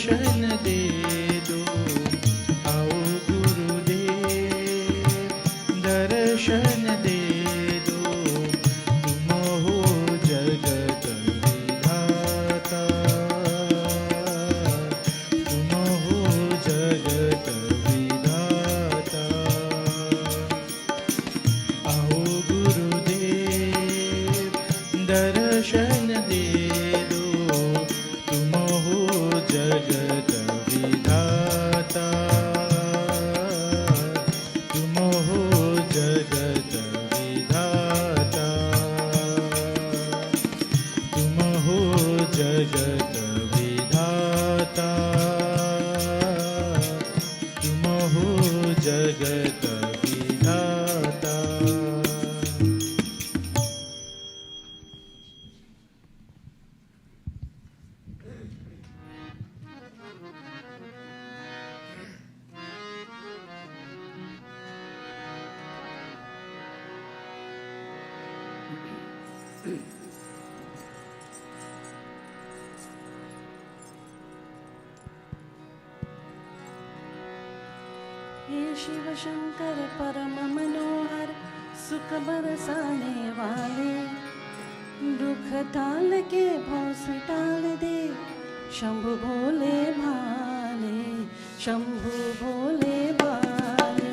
दर्शन दे दो, आओ गुरुदेव दर्शन दे दो, तुम हो जगत विधाता, तुम हो जगत विधाता। आओ गुरुदेव दर्शन दे दो, तुम हो जगत विधाता, तुम हो जगत विधाता, तुम हो जगत विधाता, तुम हो जगत विधाता। हे शिव शंकर परम मनोहर, सुख बरसाने वाले, दुख टाल के भौस टाल दे, शंभु भोले भाले, शंभु भोले भाले।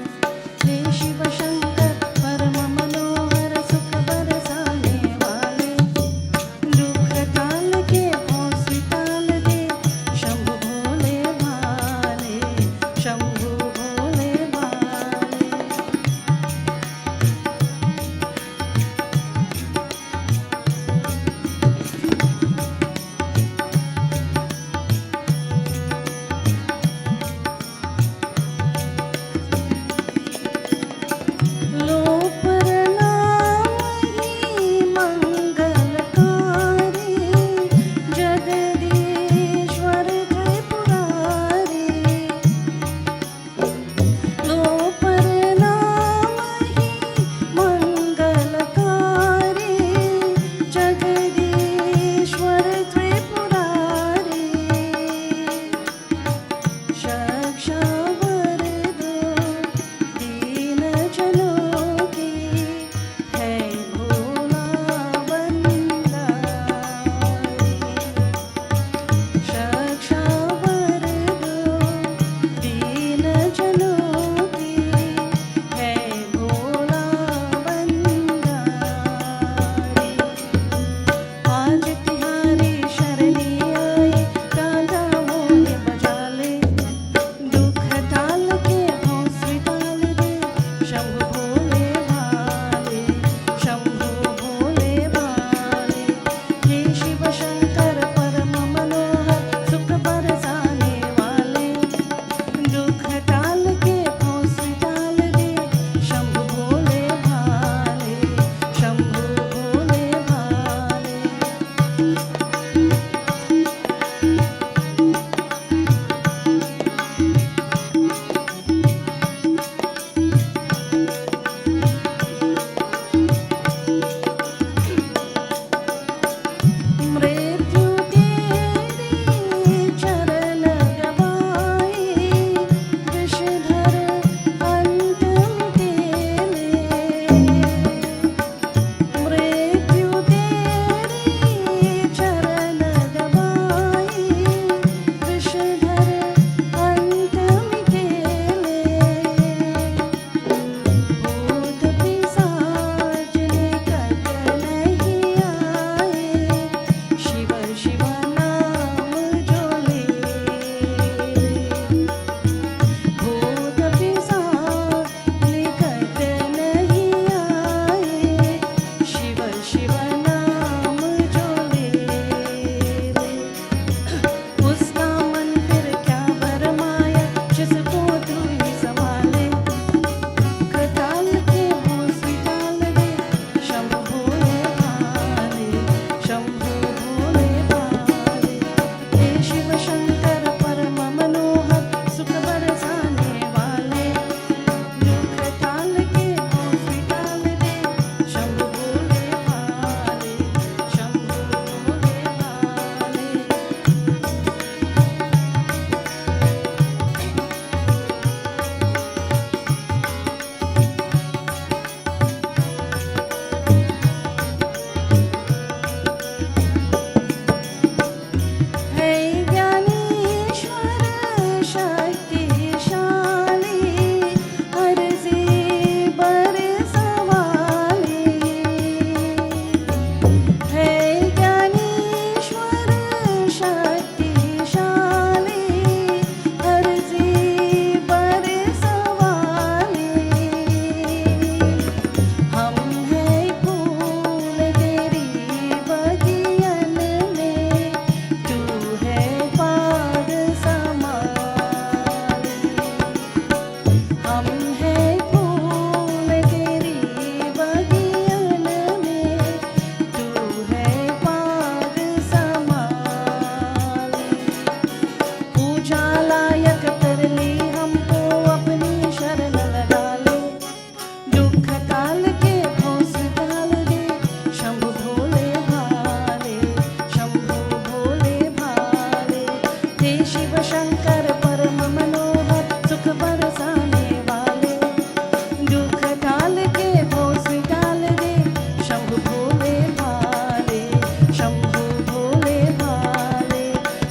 हे शिव शंकर परम मनोहर, सुख बरसाने वाले, दुख टाल के भौस टाल दे, शंभु भोले भाले, शंभु भोले भाले।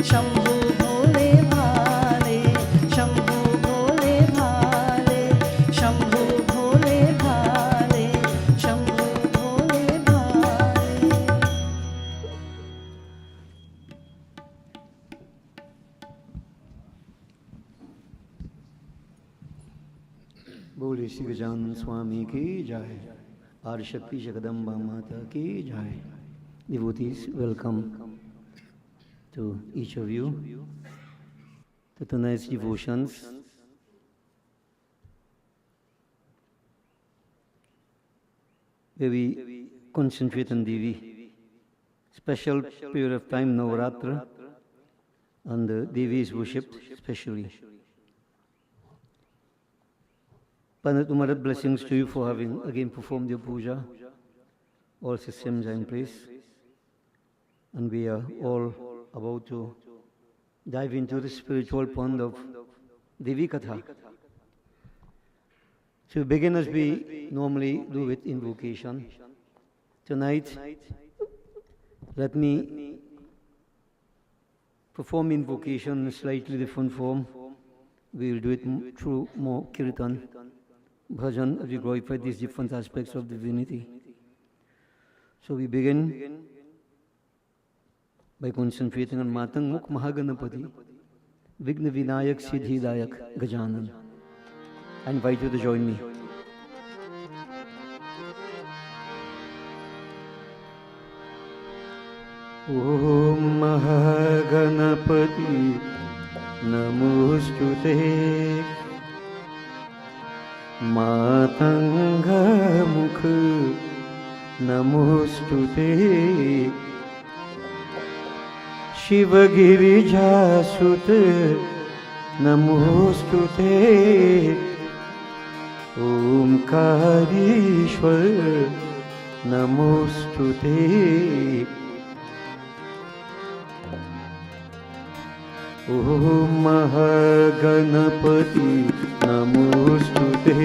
शंभू भोले भाले, शंभू भोले भाले, शंभू भोले भाले, शंभू भोले भाले। बोले श्री गजानन स्वामी की जय। आदि शक्ति जगदम्बा माता की जय। Devotees, welcome to each of you to tonight's devotions. Where we concentrate on Devi. Special period of time, Navratri, and Devi is worshipped specially. Pandit Umarat, blessings to you for having again performed your puja. All systems are in place. And we are all about to dive into the spiritual pond of Devi Katha. So we begin as we normally do with invocation. Tonight, let me perform invocation in a slightly different form. We will do it through more kirtan, bhajan, as we glorify these different aspects of divinity. So we begin by concentrating on Matang Mukh Mahaganapati, Vigna Vinayak Siddhidayak Gajanan. I invite you to join me. Om Mahaganapati Namostute Matanga Mukh Namostute Shiv गिरिजासुत नमोस्तुते ओंकारेश्वर नमोस्तुते ओम महागणपति नमोस्तुते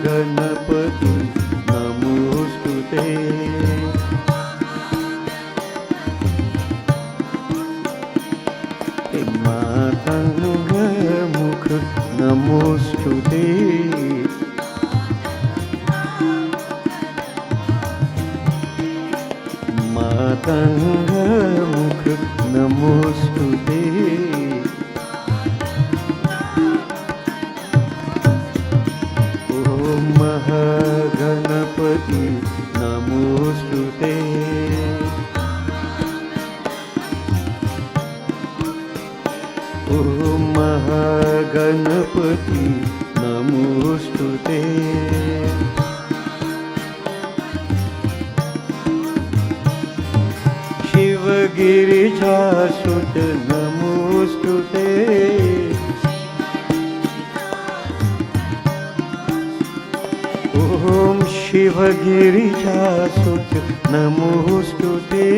गणपति नमोस्तुते मातंग मुख नमोस्तुते मातंग मुख नमोस्तुते गणपति नमोस्तुते ओम महागणपति नमोस्तुते शिव गिरिजासुत नमोस्तुते ओम शिव गिरिजासुत नमोस्तुते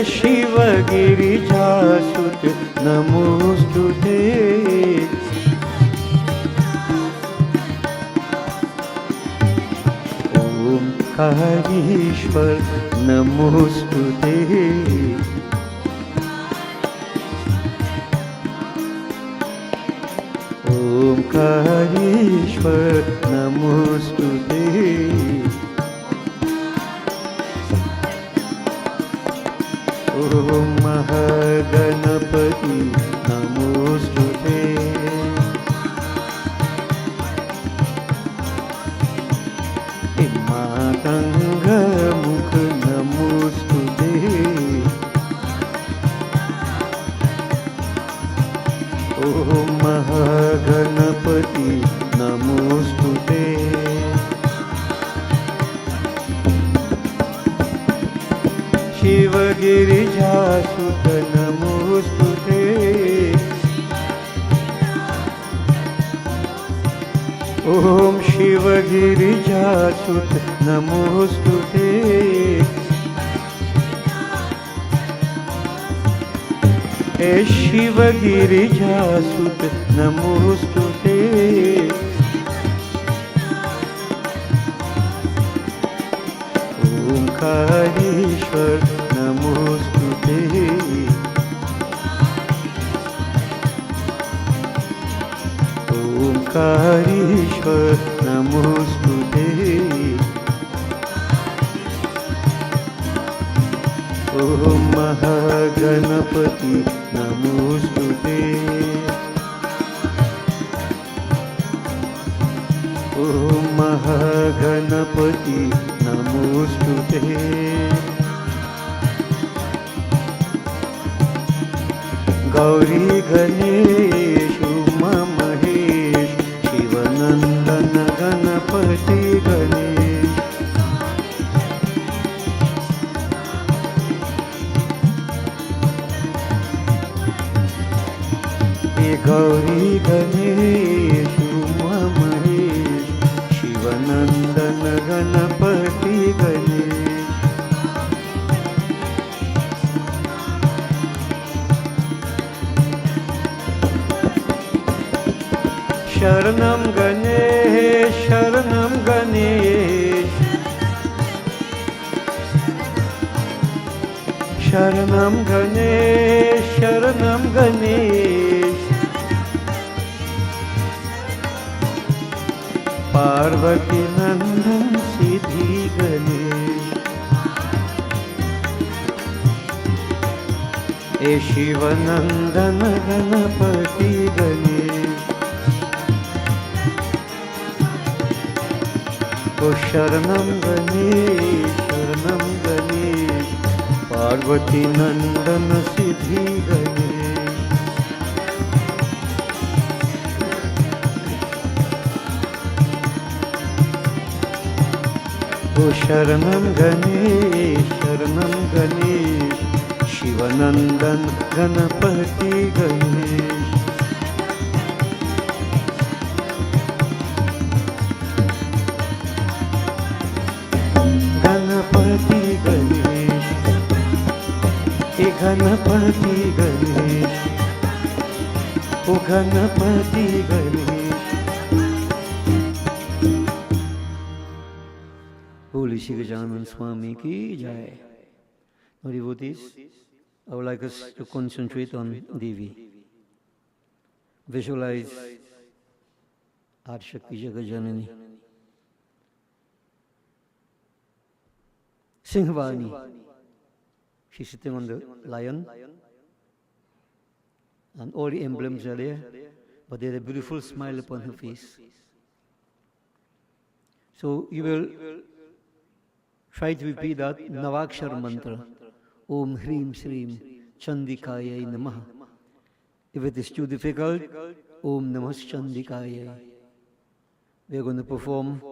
शिव गिरिजासुत नमोस्तुते ओंकारेश्वर नमोस्तुते ओंकारेश्वर नमोस्तुते ओम महागणपति नमोस्तुते मातंग मुख नमोस्तुते ओम महागणपति नमोस्तुते शिव गिरिजासुत नमोस्तुते ओम शिव गिरिजासुत नमोस्तुते हे शिव गिरिजासुत नमोस्तुते ओंकारेश्वर नमोस्तुते ओंकारेश्वर नमोस्तुते ओम महागणपति नमोस्तुते ओम महागणपति नमोस्तुते गौरी गणेश उमा महेश शिवनंदन गणपति गणेश गौरी गणेश उमा महेश शिवनंदन गणपति गणेश शरणं गणेश शरणं गणेश शरणं गणेश शरणं गणेश पार्वती नंदन सिद्धि गणेश ए शिवनंदन गणपति गणेश ओ शरणं गणेश पार्वती नंदन सिद्धि गणेश ओ शरणं गणेश शिवनंदन गणपति गणेश गणपति गणेश हे गणपति गणेश ओ Ganpati Ganesh Holy Shri Gajanan Swami ki jai. Now devotees, I would like us to concentrate on Devi. Visualize Adshakti Jagajanani. Singhvani. She's sitting on the lion. And all the emblems are there. But there's a beautiful smile upon her face. So you will try to repeat that Navakshar mantra. Om Hrim Shrim Chandikaya Namaha. If it is too difficult, Om Namas Chandikaya. We are going to perform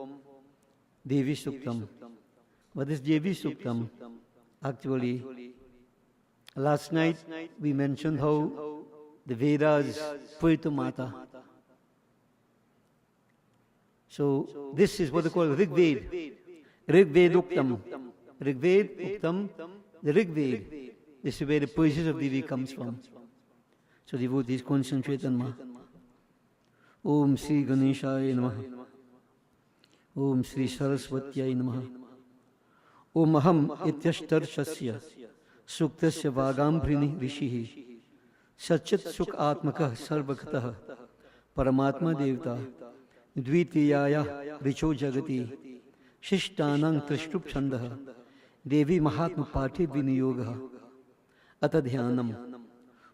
Devi Suktam. What is Devi Suktam? Actually, last night we mentioned how the Vedas pray to Mata. So this is what they call Rigved. Rigved Uktam. Rigved Uktam. The Rigved. This is where the praises of Devi comes from. So devotees concentrate on Ma. Om Sri Ganeshaya Namaha. Om Sri Saraswatyai Namaha. Om Aham Ityashtar Shasya Suktasya Vagambrini Rishihi Satchit Sukh Atmaka Sarvakataha Paramatma Devta Dvitiyaya Richo Jagati Shishtanang Trishtup Chandaha Devi Mahatma Pati Viniyogaha Atadhyanam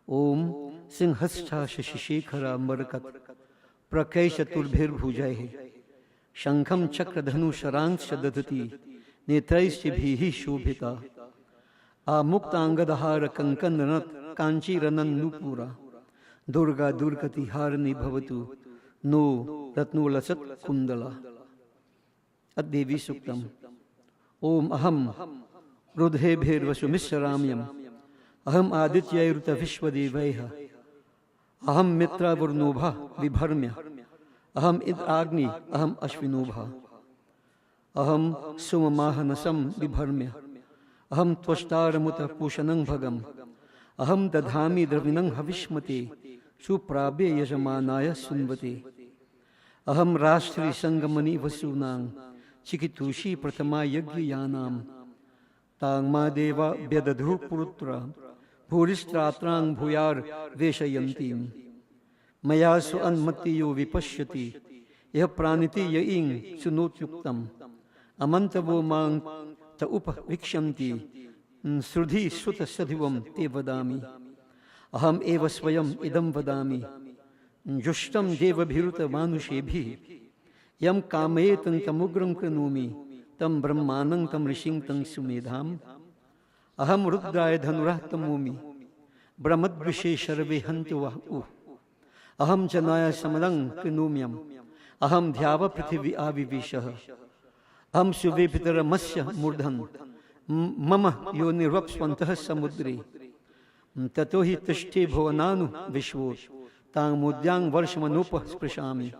Om Singhastha Shashishekhara Marakat Prakaisha Tulbhir Bhujaihe Shankham Chakradhanu Sharang Shadadati Netraisya Bhihi Shobhita Amuktangadahara Kankananat Kanchi Ranan Nupura Durga Durgati Harani Bhavatu No Ratnulasat Kundala At Devi Suktam Om Aham Rudhe Bhir Vasumisharamyam Aham Aditya Iruta Vishwadevaiha Aham Mitra Vurnobha Vibharmya Aham Id Agni Aham Ashvinobha Aham Sumamahanasam Vibharmya Aham Tvashtaramutta Pushanang Bhagam अहम दधामि द्रविणं हविष्मते सुप्राभ्य यजमानाय सुन्वते अहम राष्ट्री संगमनि वसूनां चिकितुषी प्रथमा यज्ञयानां तांमा देवा व्यदधु पुरुत्र भूरिस्त्रात्रां भूयार वेशयन्तीं मया सु अन्मत्तियो विपश्यति यह प्राणिति यइं सुनोत्युक्तम् अमन्तवो मां त उपवीक्ष्यन्ति श्रुधि श्रुत सधिवं ते वदामि अहम एव स्वयं इदं वदामि जुष्टं देवभिरुत मानुषेभिः यं कामयेतं तमुग्रं कृणोमि तं ब्रह्मानं तं ऋषिं तं सुमेधाम् अहम रुद्राय धनुरः तमोमि ब्रह्मद्विषे शर्वे हन्तु वः अहम जनाय समलं कृणोम्यम् अहम ध्याव पृथिवी आविवेशः अहम शुभे पितरमस्य मूर्धन मम योनिरप्स्वन्तः समुद्रे ततो हि तिष्ठे भुवनानु विश्वो तां मुद्यां वर्षमनुपस्पृशामि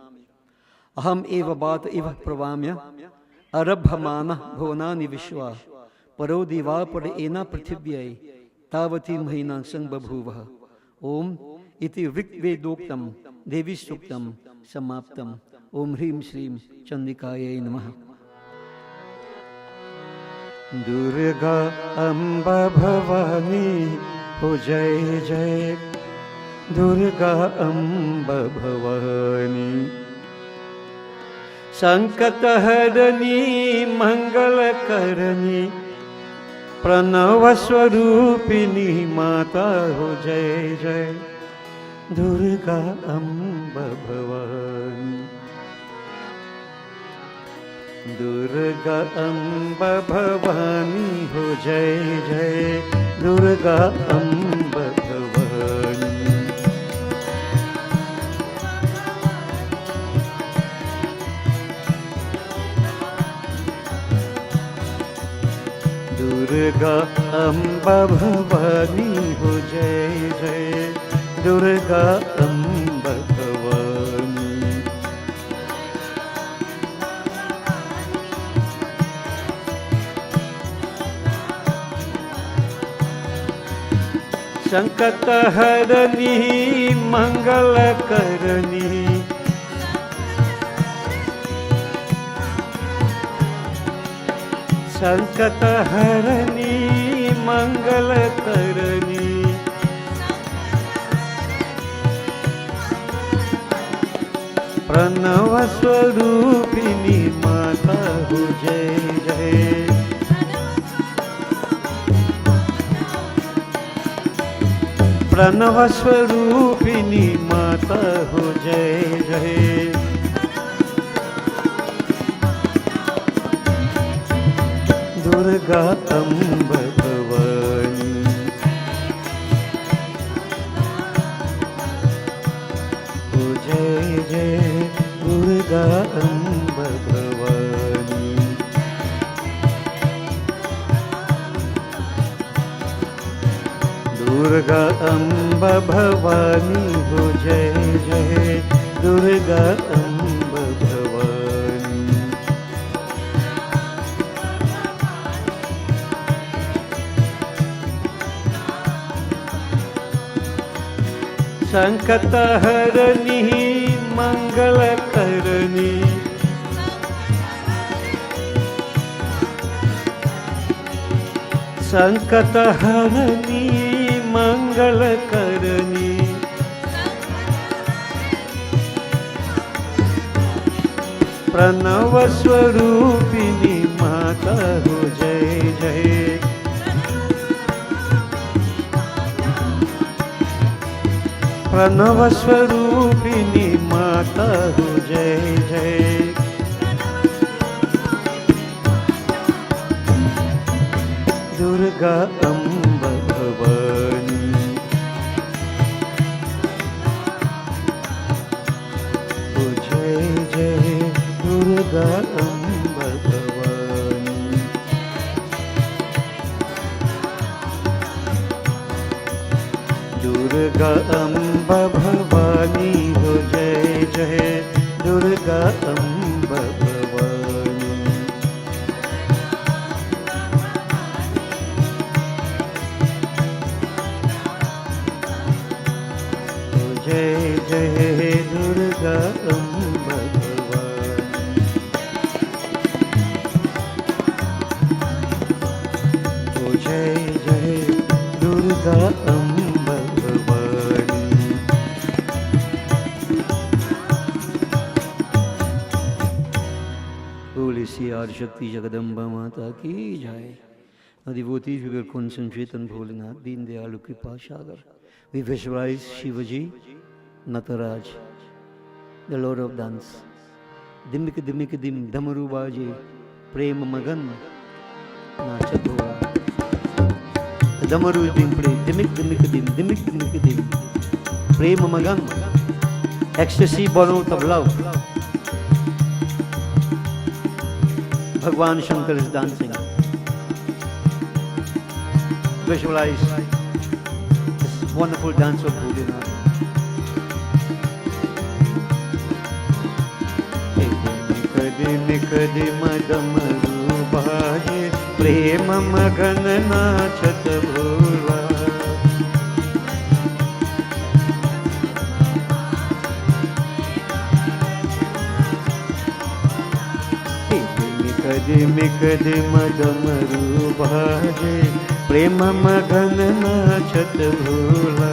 अहम एव बात इव प्रवाम्य अरभमानः भुवनानि विश्वा परो दिवा पर एना पृथिव्यै तावती महीना संबभूवः ओम इति ऋग्वेदोक्तं देवी सूक्तं समाप्तम् ओम ह्रीं श्रीं चंडिकायै नमः। दुर्गा अम्बा भवानी हो जय जय दुर्गा अम्बा भवानी संकटहरणी मंगलकरणी प्रणव स्वरूपिणी माता हो जय जय दुर्गा अम्बा भवानी दुर्गा अम्बा भवानी हो जय जय दुर्गा अम्बा भवानी दुर्गा अम्बा भवानी हो जय जय दुर्गा अम्बा भवानी संकटहरणी मंगलकरणी संकटहरणी मंगलकरणी प्रणव स्वरूपिणी माता हो जय जय प्रणव स्वरूपिणी माता हो जय जय दुर्गा अम्बा भवानी हो जय जय दुर्गा अम्बा भवानी दुर्गा अम्बा भवानी हो जय जय दुर्गा अम्बा भवानी संकटहरणी मंगलकरणी संकटहरणी मंगलकरणी प्रणव स्वरूपिणी माता हो जय जय प्रणव स्वरूपिणी माता हो जय जय दुर्गा अम्बा भवानी हो जय जय दुर्गा अम्बा भवानी दुर्गा अम्बा भवानी हो जय जय दुर्गा अम्बा भवानी भगवान। ओ जय जय दुर्गा भगवान। बोले श्री आदिशक्ति जगदम्बा माता की जय। Now devotees, we will concentrate on Bholenath, Deen Dayalu Kripa Sagar. We visualize Shivaji, Nataraj, the Lord of Dance. Dimik dimik dim, Damaru Baji, Prema Magan, Nachadora. The Damaru is being played, dimik dimik dim, dimik dimik dim, Prema Magan, ecstasy born out of love. Bhagwan Shankar is dancing. Visualize this wonderful dance of Bholenath. निकदि मदमरु बाजे प्रेम मगन नाचत भोला। निकदि मदमरु बाजे प्रेम मगन नाचत भोला।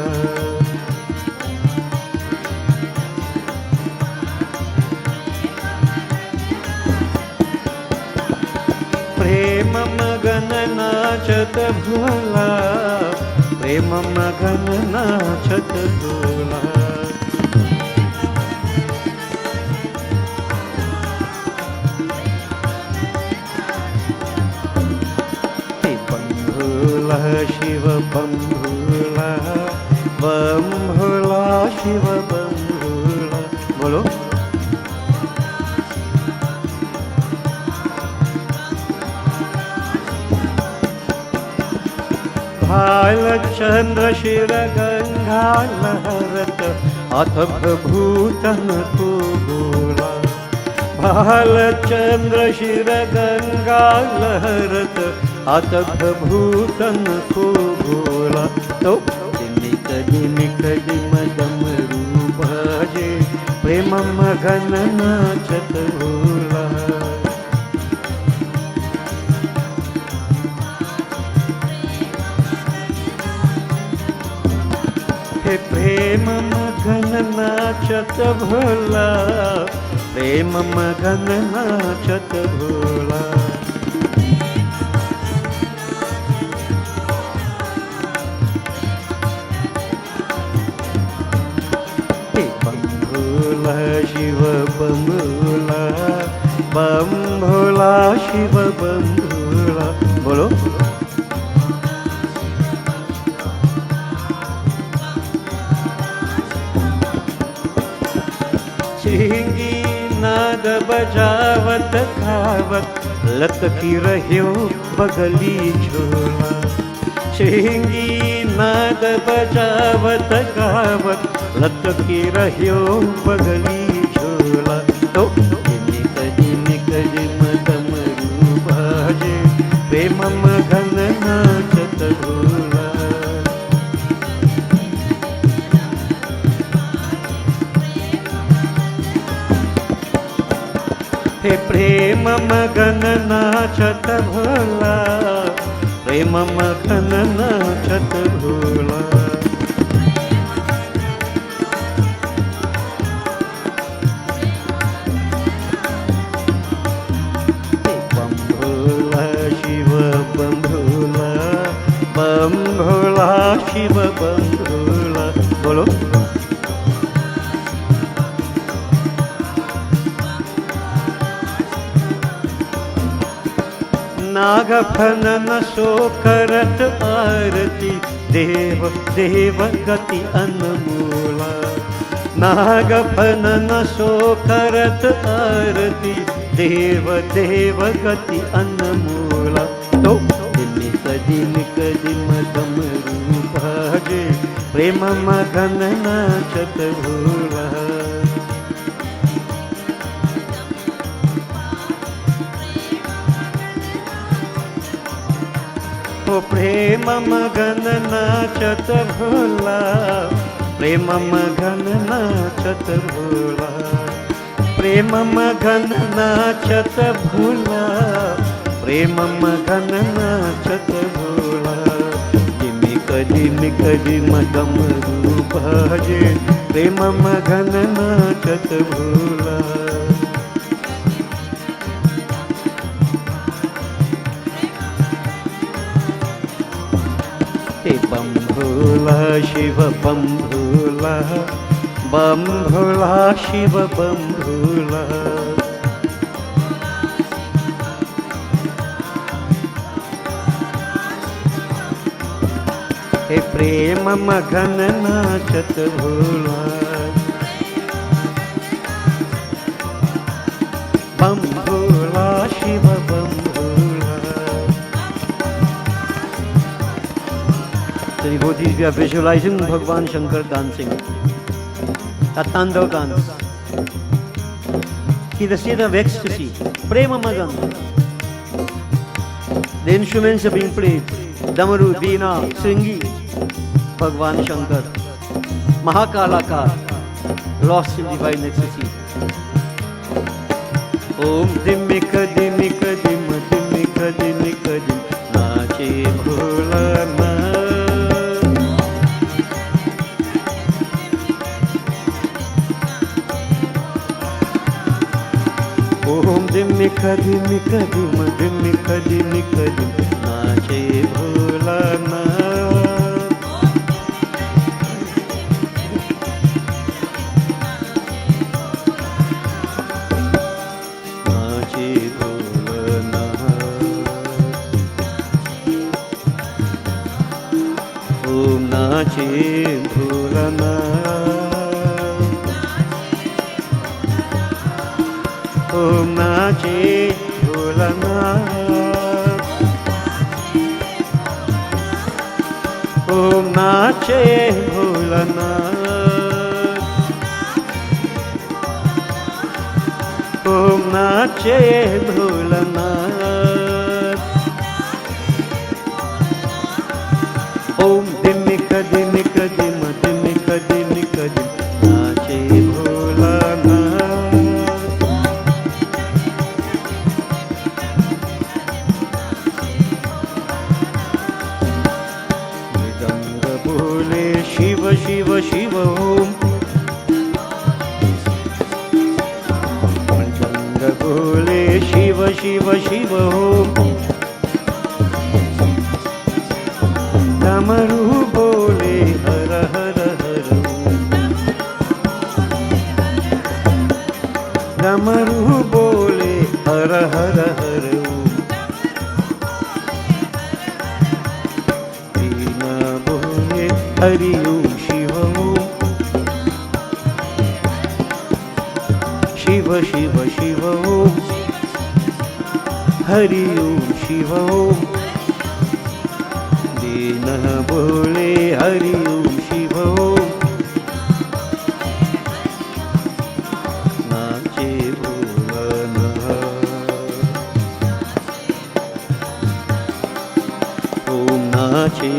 प्रेम मगन नाचत भोला, प्रेम मगन नाचत भोला। शिव बम भोला, बम भोला शिव बम भोला। बोलो भाल चंद्र शिर गंगा लहरत अथक भूतन को बोला। भाल चंद्र शिर गंगा लहरत अतक भूतन को बोला। तो दिमिक दिमिक दिमदमरु बाजे प्रेम मगन नाचत भोला। हे प्रेम मगन नाचत भोला, प्रेम मगन नाचत भोला। शिव बम भोला, बम भोला शिव बम भोला। बोलो सिंगी नाद बजावत खावत लतकी रह्यो बगली झोला। सिंगी नाद बजावत गावत लतकी रह्यो बगली झोला। तो दिमिक दिमिक दिमदमरु बाजे प्रेम मगन नाचत भोला। हे प्रेम मगन नाचत भोला, प्रेम मगन नाचत भोला। बम भोला शिव बम भोला। बोलो नागफनन सो करत आरती देव देव गति अनमोला। नागफनन सो करत आरती देव देव गति अनमोला। तो दिमिक दिमदमरु बाजे प्रेम मगन नाचत भोला। ओ प्रेम मगन नाचत भोला, प्रेम मगन नाचत भोला। प्रेम मगन नाचत भूला, प्रेम मगन नाचत भूला, दिमिक दिम डमरू बाजे, प्रेम मगन नाचत भूला। बम भोला शिव बम भोला, बम भोला शिव बम भोला। हे प्रेम मगन नाचत भोला, बम भोला शिव बम भोला। The devotees, we are visualizing Bhagwan Shankar dancing. That Tandav dance. In the state of ecstasy, Prema Magan. The instruments are being played. Damaru, Veena, Sringi, Bhagwan Shankar. Mahakalakar, lost in divine ecstasy. Om dimik dimik dim dimik dimik dim, nache bhola na। Om dimik dimik dim dimik dimik dim, nache bhola na। नाचे भोला ना, ओम नाचे भोला ना, ओम नाचे भोला ना, ओम नाचे भोला ना, ओम नाचे भोलानाथ। ओम दिमिक दिमिक दिम दिमिक दिमिक दिम, नाचे भोलानाथ। मृदंग बोले शिव शिव शिव ओम, बोले शिव शिव शिव ओम, डमरू बोले हर हर हर ओम, डमरू बोले हर हर हर ओम, वीणा बोले हरि ओम शिव ओम, शिव शिव शिव ओम, हरि ओम शिव ओम, दीनः बोले हरि ओम शिव ओम, नाचे भोलानाथ। ओम नाचे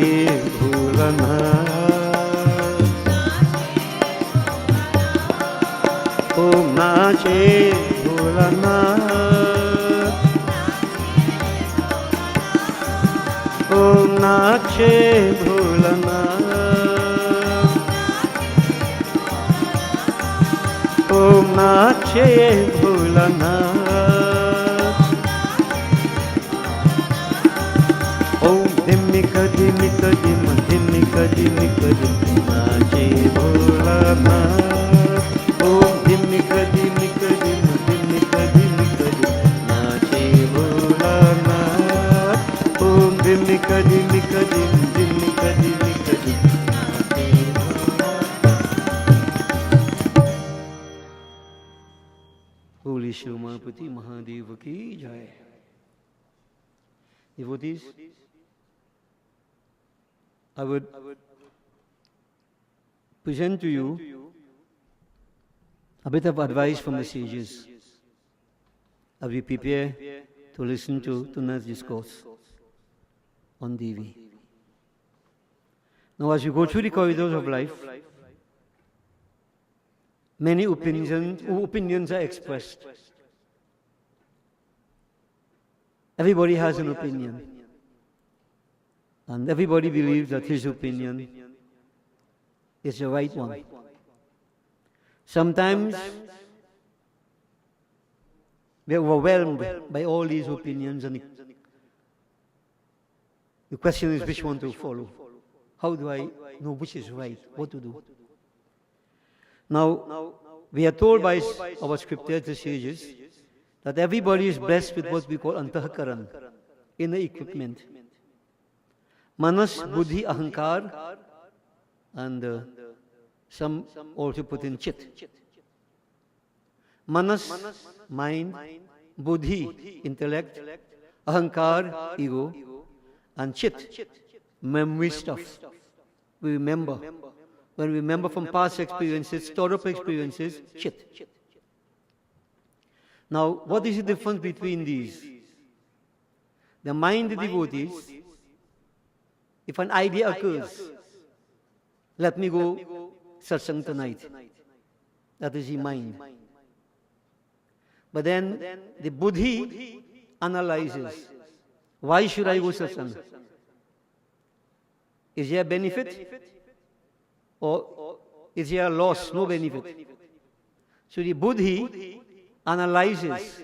भोलानाथ, ओम नाचे भोलानाथ, ओम नाचे भोलानाथ, ओम नाचे भोलानाथ। ओम धिमिक धिमिक धिम धिमिक धिमिक धिम, नाचे भोलानाथ। ओम धिमिक धिमिक धिम धिमिक धिमिक धिम, नाचे भोलानाथ। ओम धिमिक धिमिक धिम धिमिक धिमिक धिम, नाचे Bholanath. Holy Shiv Mahapati Mahadev ki jai. Devotees, I would present to you a bit of advice from the sages as we prepare to listen to tonight's discourse on Devi. Now, as you go through the corridors of life, many opinions are expressed. Everybody has an opinion. And everybody believes that his opinion is the right one. Sometimes we are overwhelmed by all these opinions, and the question is which one to follow. How do I know which is right? What to do? Now, we are told by our scriptures, the sages, that everybody is blessed with what we call antahakaran, inner equipment. Manas, buddhi, ahankar, and some also put in chit. Manas, mind, buddhi, intellect, ahankar, ego, and chit, memory stuff. We remember. When we remember from past experiences, stored up experiences, chit. Now, what is the difference between these? The mind, the devotees, if an idea occurs, let me go satsang tonight. That is the mind. But then the buddhi analyzes, why should I go satsang? Is there a benefit? Or is there a loss, no benefit? So the buddhi analyzes,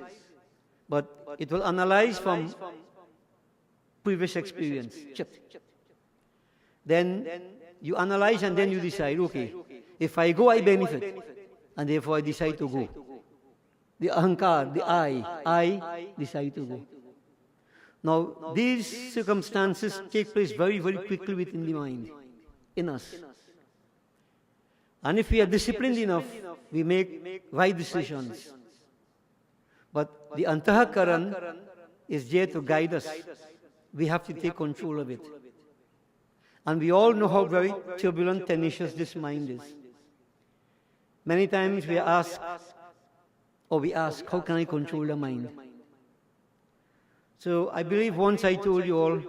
but it will analyze from previous experience. Then you analyze and then you decide, okay, if I go, I benefit, and therefore I decide to go. The ahankar, the I decide to go. Now, these circumstances take place very, very quickly within the mind, in us. And if we are disciplined enough, we make right decisions. But the antahakaran is there to guide us. We have to take control of it. And we all know how very turbulent, tenacious this mind is. Many times we ask, how can I control the mind? So I believe once I told you all,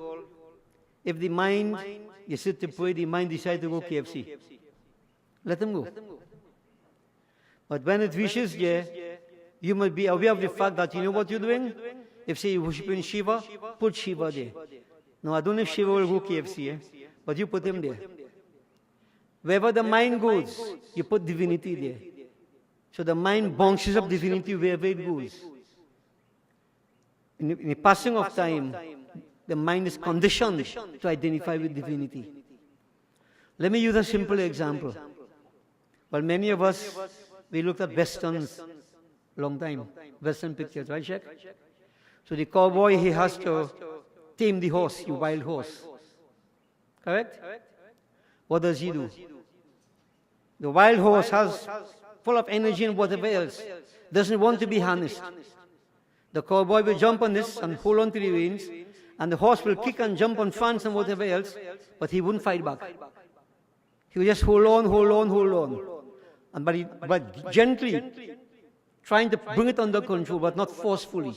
if the mind, you sit to pray, the mind decides to go KFC, let them go. But when it reaches there, you must be aware of the fact that you know what you're doing. If say you worship in Shiva, put Shiva there. Now I don't know if Shiva will go KFC, but you put him there. Wherever the mind goes, you put divinity there. So the mind bounces up divinity wherever it goes. In the passing of time, the mind is conditioned to identify with divinity. Let me use a simple example. Well, many of us, we looked at westerns long time, western pictures, right, Sheikh? So the cowboy, he has to tame the horse, the wild horse. Correct? What does he do? The wild horse has full of energy and whatever else, doesn't want to be harnessed. The cowboy will jump on this and hold on to the reins, and the horse will kick and jump on fronts and whatever else, but he wouldn't fight back. He will just hold on. And but gently, trying to bring it under control, but not forcefully.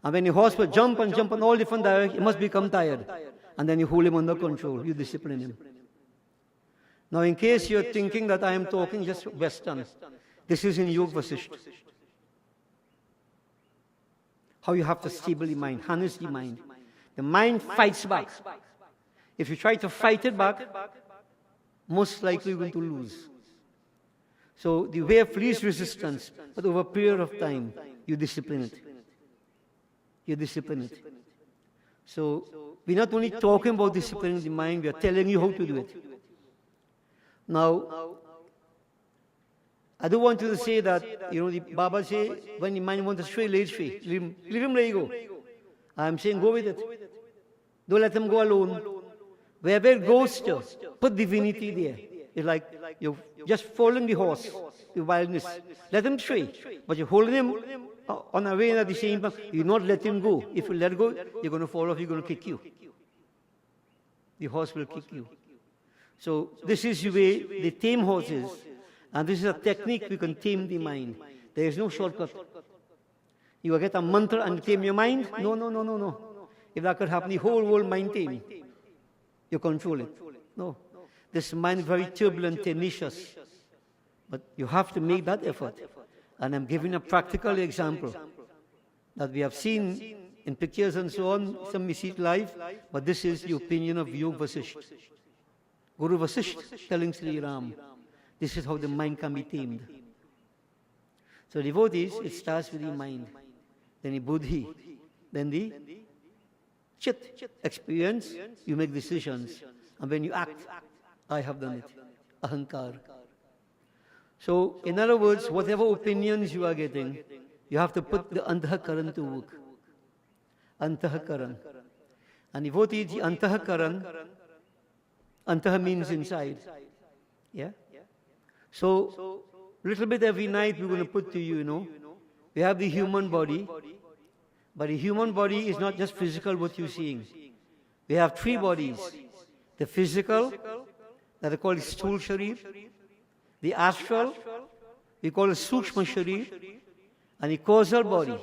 And when the horse will jump on all different directions, he must become tired. And then you hold him under control, you discipline him. Now, in case you're thinking that I am talking just Western, this is in Yoga Vasishtha. How you have to stable the mind, harness the mind. The mind fights back. If you try to fight it back, most likely you're going to lose. So the way of least resistance, but over a period of time, you discipline it. You discipline it. So we're not only talking about disciplining the mind, we are telling you how to do it. Now, I don't want you to say that, the Baba say, when the mind wants to stray, let it stray. Leave him, let it go. I'm saying go with it. Don't let him go alone. Wherever it goes to, put divinity there. It's like you're just following the horse, the wildness. Let him stray. But you're holding him on a rein at the same time. You not let him go. If you let go, you're going to fall off, you're going to kick you. The horse will kick you. So this is the way they tame horses. And this is a technique we can tame the mind. There is no shortcut. You will get a mantra and tame your mind? No. If that could happen, the whole world mind tame. You control it. No. This mind is very turbulent, tenacious. But you have to make that effort. And I'm giving a practical example that we have seen in pictures and so on. Some we see it live, but this is the opinion of Yog Vasisht. Guru Vasisht telling Sri Ram, this is how the mind can be tamed. So devotees, it starts with the mind, then the buddhi, then the chit, experience, you make decisions. And when you act, I have done it. Ahankar. So, in other words, whatever opinions you are getting, you have to put the antahakaran to work. Antahakaran. And devotee, the antahakaran, antaha means inside. Yeah? So, little bit every night we're going to put to you, you know, we have the human body, but the human body is not just physical, what you're seeing. We have three bodies. The physical, that are called Sthul Sharir, the astral, we call it Sukshma Sharir, and the causal body,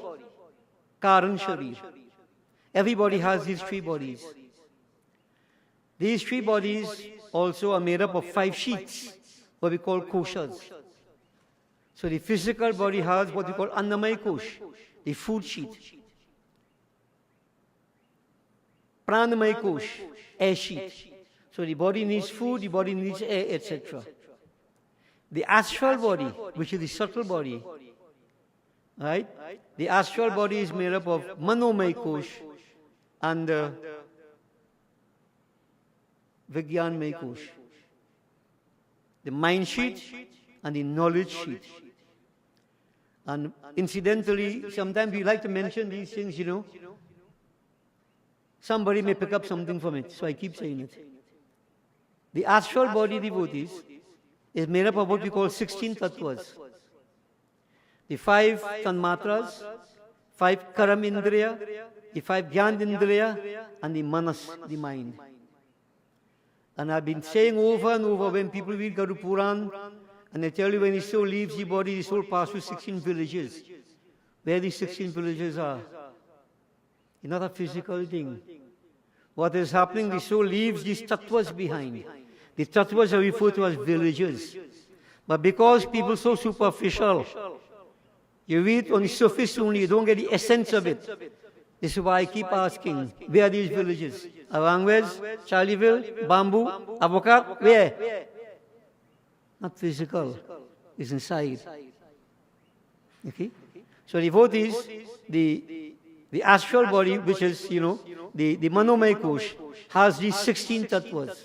Karan Sharir. Everybody has these three bodies. These three bodies also are made up of 5 sheets, what we call koshas. So the physical body has what we call Annamaya Kosh, the food sheet. Pranamaya Kosh, air sheet. So the body needs food, the body needs air, etc. The astral body, which is the subtle body, right? The astral body is made up of Manomaya Kosh and Vigyanmaya Kosh. The mind sheet and the knowledge sheet. And incidentally, sometimes we like to mention these things, you know. Somebody may pick up something from it, so I keep saying it. The astral body, devotees, is made up of what we call 16 tattvas. The 5 tanmatras, 5 karamindriya, the 5 jnanindriya, and the manas, the mind. And I've been saying over and over, when people read Garu Puran, and they tell you when the soul leaves the body, the soul passes through 16 villages. Where these 16 villages are? It's not a physical thing. What is happening, the soul leaves these tattvas behind. The tattvas are referred to as villages. But because people are so superficial, you read on the surface only, you don't get the essence of it. This is why I keep asking, where are these villages? Arangwez, Charlieville, Bamboo, Avocat, where? Not physical, it's inside. Okay? So devotees, the astral body, which is, you know, the Manomaya Kosh, has these 16 tattvas.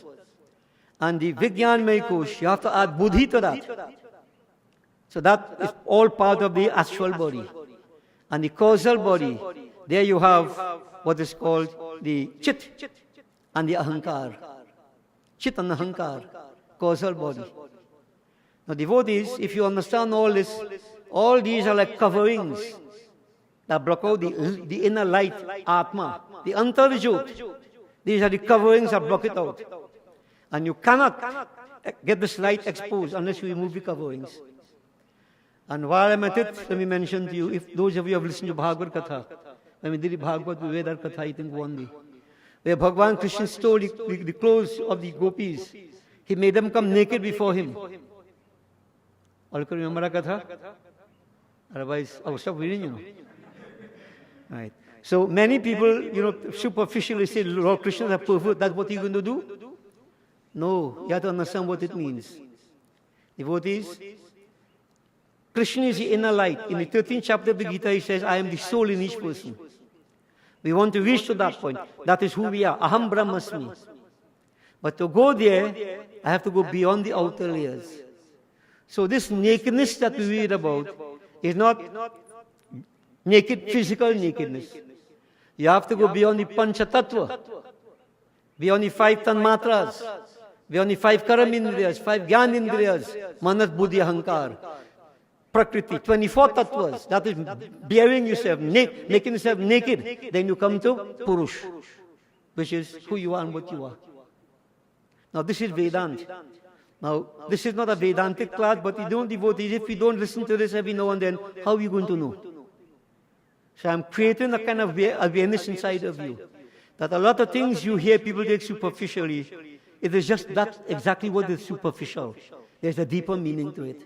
And the Vigyanmaya Kosh, you have to add buddhi to that. So that is all part of the astral body. And the causal body, there you have what is called the chit and the ahankar. Chit and ahankar, causal body. Now devotees, if you understand all this, all these are like coverings that block out the inner light, Atma, the Antarjot. These are the coverings that block it out. And you cannot get this light exposed unless you remove the coverings. And while I'm at it, let me mention to you, if those of you have listened to Bhagavad Katha, when we did the Bhagavad, we read that Katha, I think, one day, where Bhagavan Krishna stole the clothes of the gopis. He made them come naked before him. All can remember that Katha? Otherwise, I will stop reading, you know. Right. So many people, you know, superficially say, Lord Krishna is perfect, that's what you're going to do? No, you have to understand what it means. Devotees, Krishna is the inner light. In the 13th chapter of the Gita, he says, I am the soul in each person. We want to reach to that point. That is who we are. Aham Brahmasmi. But to go there, I have to go beyond the outer layers. So this nakedness that we read about is not naked, physical nakedness. You have to go beyond the Pancha Tattva, beyond the 5 Tanmatras, beyond the 5 Karamindriyas, 5 Jnanindriyas, Manas, Buddhi, Ahankar, Prakriti, 24 Tattvas. That is bearing yourself, making yourself naked. Then you come to Purush, which is who you are and what you are. Now this is Vedanta. Now, this is not a Vedantic class, but you don't devotees, if you don't listen to this every now and then, how are you going to know? So I'm creating a kind of awareness inside of you, that a lot of things you hear people take superficially, it is just that exactly what is superficial. There's a deeper meaning to it.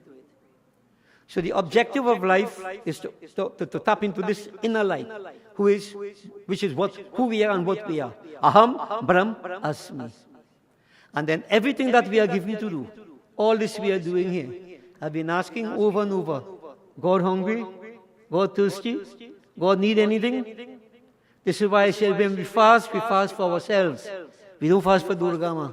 So the objective of life is to tap into this inner light, which is who we are and what we are. Aham, Brahm, Asmi. And then everything that we are given to do, all this we are doing here, I've been asking over and over, God hungry? God thirsty? God need anything? This is why I said when we fast for ourselves. We don't fast for Durga Ma.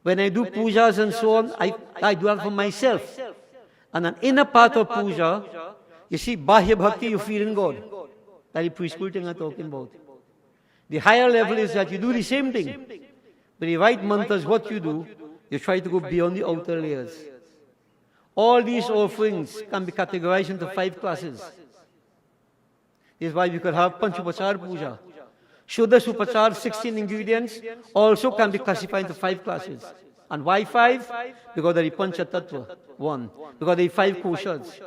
When I do pujas and so on, I do that for myself. And an inner part of puja, you see, Bahya Bhakti, you feel in God. That is preschool thing I'm talking about. The higher level is that you do the same thing. But the right mantras, what you do, you try to go beyond the outer layers. All these offerings can be categorized into 5 classes. This is why we could have Panchupachar Puja. Shuddha Supachar, 16 ingredients, also can be classified into 5 classes. And why 5? Because there is Pancha Tattva, 1. Because there are 5 koshas.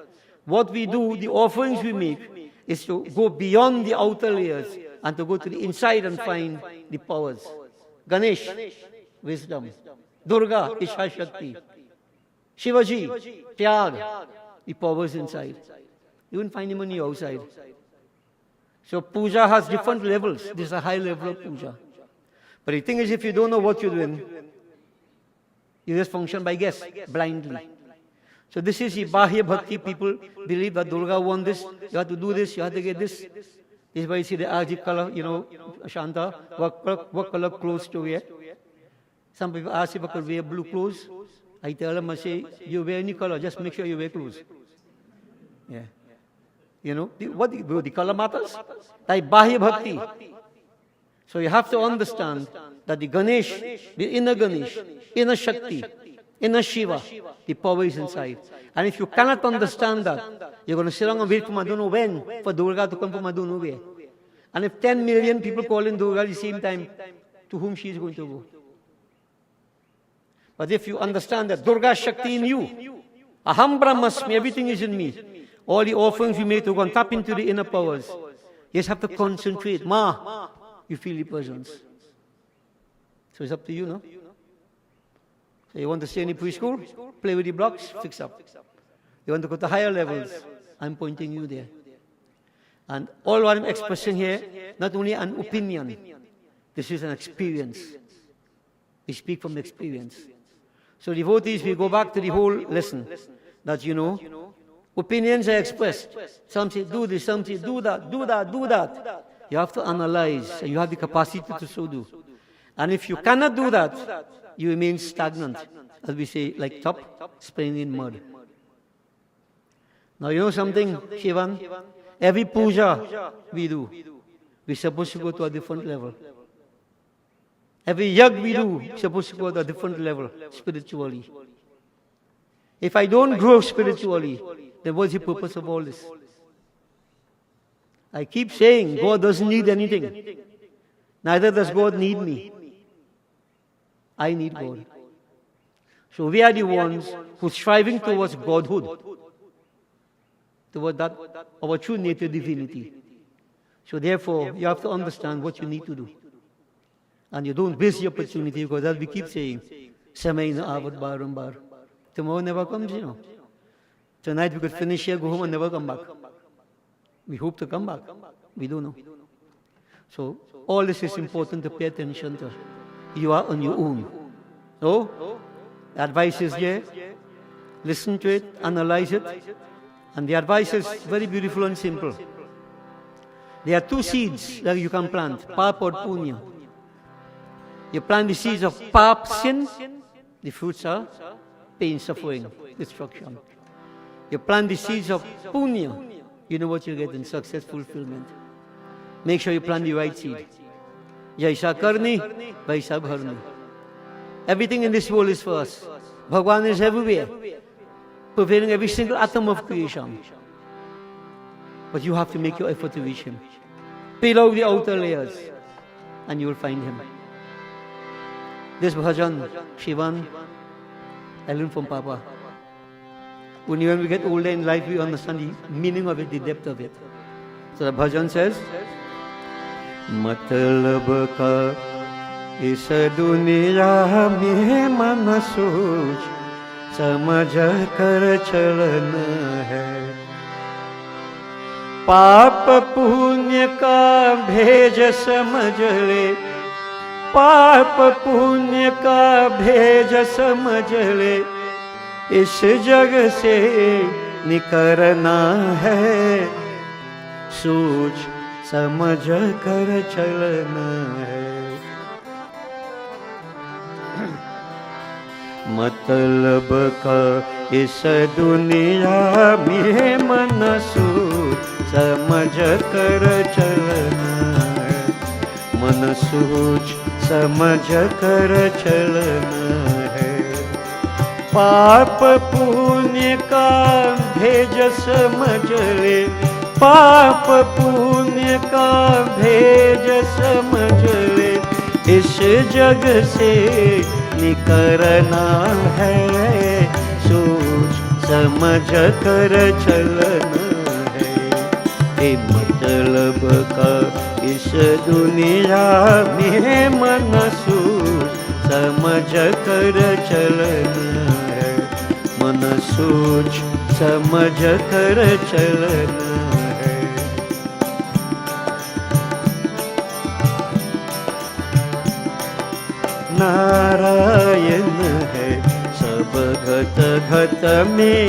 What we do, the offerings we make, is to go beyond the outer layers and to go to the inside and find the powers. Ganesh, wisdom. Durga, Isha Shakti. Shivaji, Tyag, the powers inside. You won't find him on the outside. So puja has different levels. This is a high level of puja. But the thing is, if you don't know what you're doing, you just function by guess, blindly. So this is the Bahya Bhakti. People believe that Durga won this, you have to do this, you have to get this. This is why you see the Arjit color, Shanta, what color clothes to wear. Some people ask if I could wear blue clothes. I tell them, I say, you wear any color, just make sure you wear clothes. Yeah. The color matters? Like Bahya Bhakti. So you have to understand that the Ganesh, the inner Shakti, inner Shiva, the power is inside. And if you cannot understand that, you're going to sit down and wait from I don't know when for Durga to come from I don't know where. And if 10 million people call in Durga at the same time, to whom she is going to go? But if you understand that Durga Shakti in you, Aham Brahmasmi, everything is in me. All the offerings we make to go and tap into the inner powers. You just have to concentrate. Ma, you feel the presence. So it's up to you, no? So you want to stay in the preschool? Play with the blocks? Fix up. You want to go to higher levels? I'm pointing you there. And all what I'm expressing here, not only an opinion, this is an experience. We speak from experience. So devotees, we go back to the whole lesson. That opinions are expressed. Some say do this, some say do that, do that, do that. You have to analyze, and you have the capacity to so do. And if you cannot do that, you remain stagnant. As we say, like top spinning in mud. Now you know something, Shivan? Every puja we do, we're supposed to go to a different level. Every yag we do, we're supposed to go to a different level, spiritually. If I don't grow spiritually, then what's the purpose of all this? I keep saying God doesn't need anything. Neither does God need me. I need God. So we are the ones who are striving towards Godhood, toward that, our true native divinity. So therefore, you have to understand what you need to do. And you don't waste the opportunity, because as we keep saying, Samay na avat barambar. Tomorrow never comes, Tonight we could finish here, go home and never come back. We hope to come back. We don't know. So all this is important to pay attention to. You are on your own. So, the advice is here. Listen to it, analyze it. And the advice is very beautiful and simple. There are 2 seeds that you can plant, pap or punya. You plant the seeds of pap, sin, the fruits are pain, suffering, destruction. You plant the seeds of punya, you know what you get in success, fulfillment. Make sure you plant the right seed. Jaisa karni, vaisa bharni. Everything in this world is for us. Bhagwan is everywhere, pervading every single atom of creation. But you have to make your effort to reach Him. Peel out the outer layers, and you will find Him. This bhajan, Shivan, I learned from Papa. Only when we get older in life, we understand the meaning of it, the depth of it. So the bhajan says, मतलब का इस दुनिया में मन सोच समझ कर चलना है। पाप पुण्य का भेज समझ ले, पाप पुण्य का भेज समझ ले, इस जग से निकलना है, सोच समझ कर चलना है। मतलब का इस दुनिया में मन सोच समझ कर चलना है, मन सोच समझ कर चलना है। पाप पुण्य का भेज समझ ले, पाप पुण्य का भेज समझ ले, इस जग से निकलना है, सोच समझ कर चलना है। ए मतलब का इस दुनिया में मन सोच समझ कर चलना है, मन सोच समझ कर चलना है। नारायण है सब घट घट में,